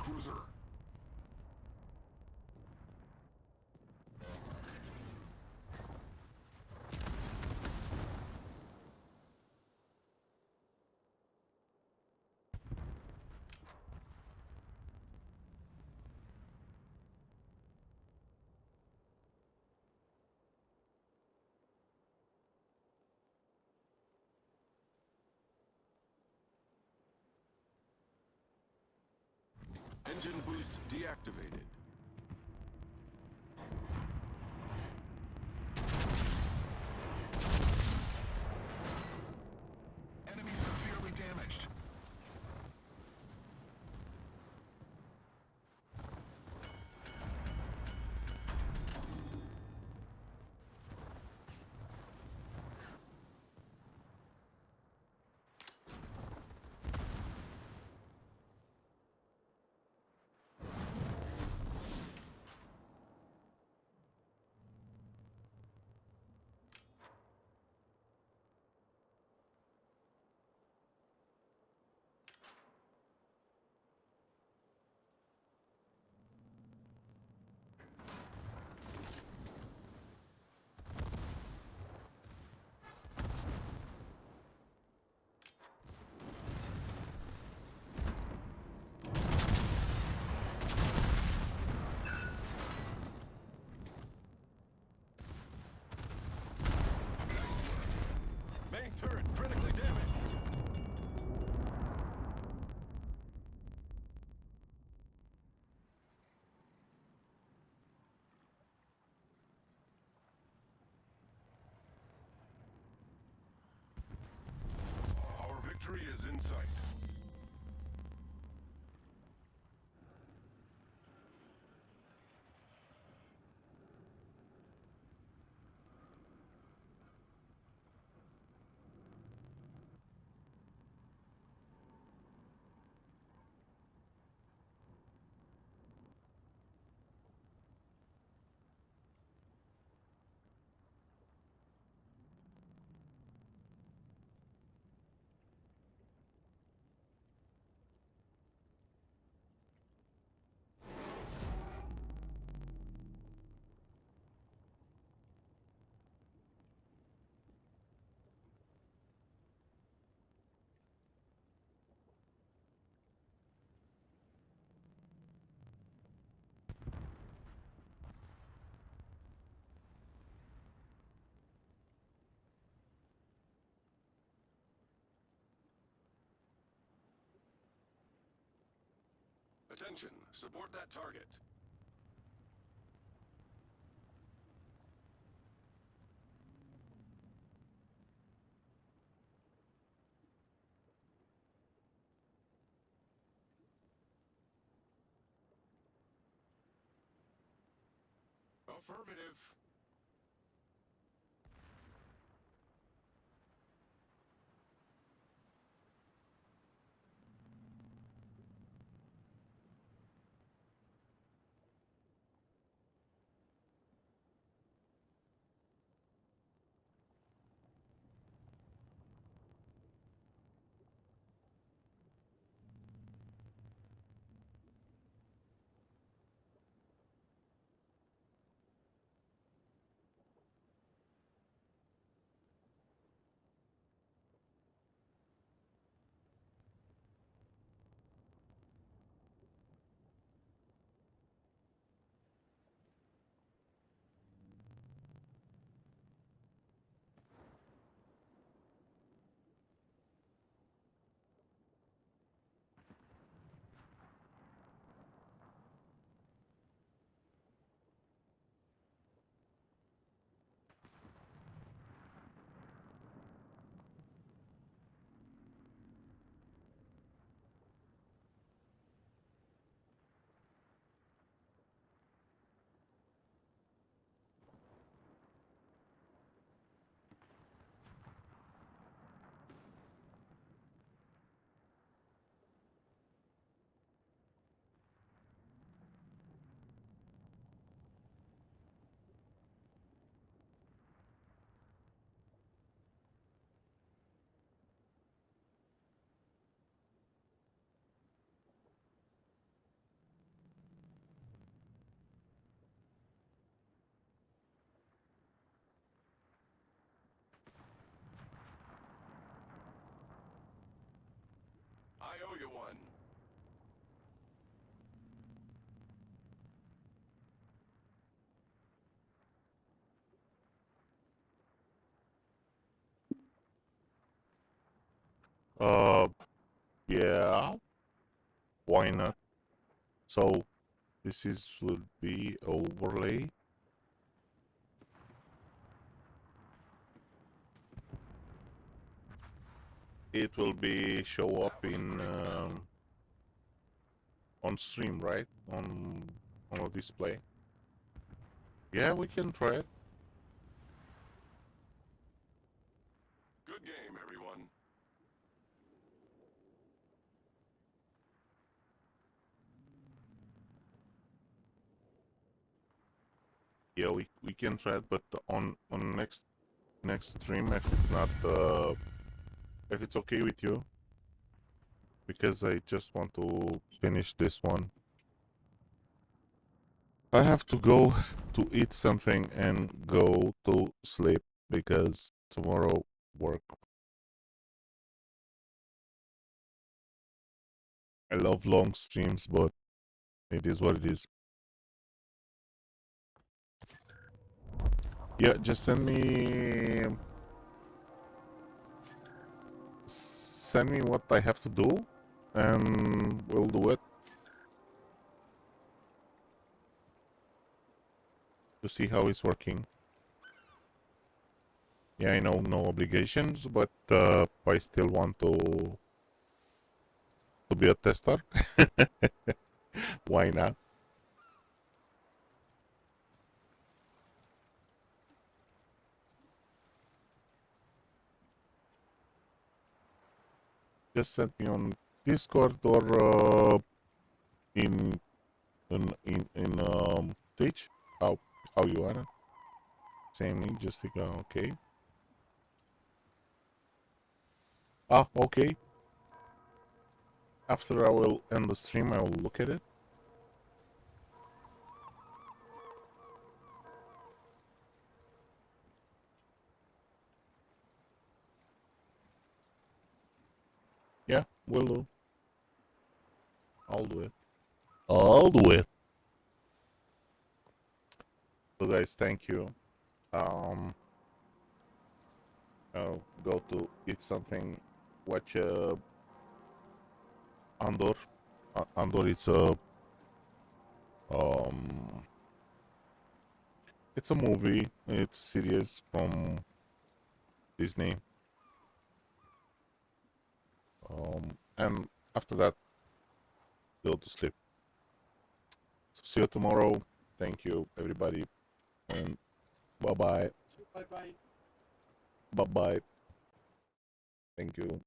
Cruiser. Engine boost deactivated. Enemy severely damaged. Main turret critically damaged. Our victory is in sight. Attention, support that target. Affirmative. Yeah, why not? So this is will be overlay. It will be show up in on stream, right? On a display. Yeah, we can try it. Good game, everyone. Yeah, we can try it, but on next stream if it's not if it's okay with you, because I just want to finish this one. I have to go to eat something and go to sleep because tomorrow work. I love long streams, but it is what it is. Yeah, just send me what I have to do and we'll do it. To see how it's working. Yeah, I know no obligations, but I still want to be a tester. Why not? Just send me on Discord or in Twitch. How you wanna? Same me, just okay. Ah, okay. After I will end the stream, I will look at it. Yeah, will do. I'll do it. I'll do it. So guys, thank you. I'll go to eat something, watch Andor. Andor, um, it's a movie. It's a series from Disney. And after that, go to sleep. So see you tomorrow. Thank you, everybody, and bye bye. Bye bye. Bye bye. Thank you.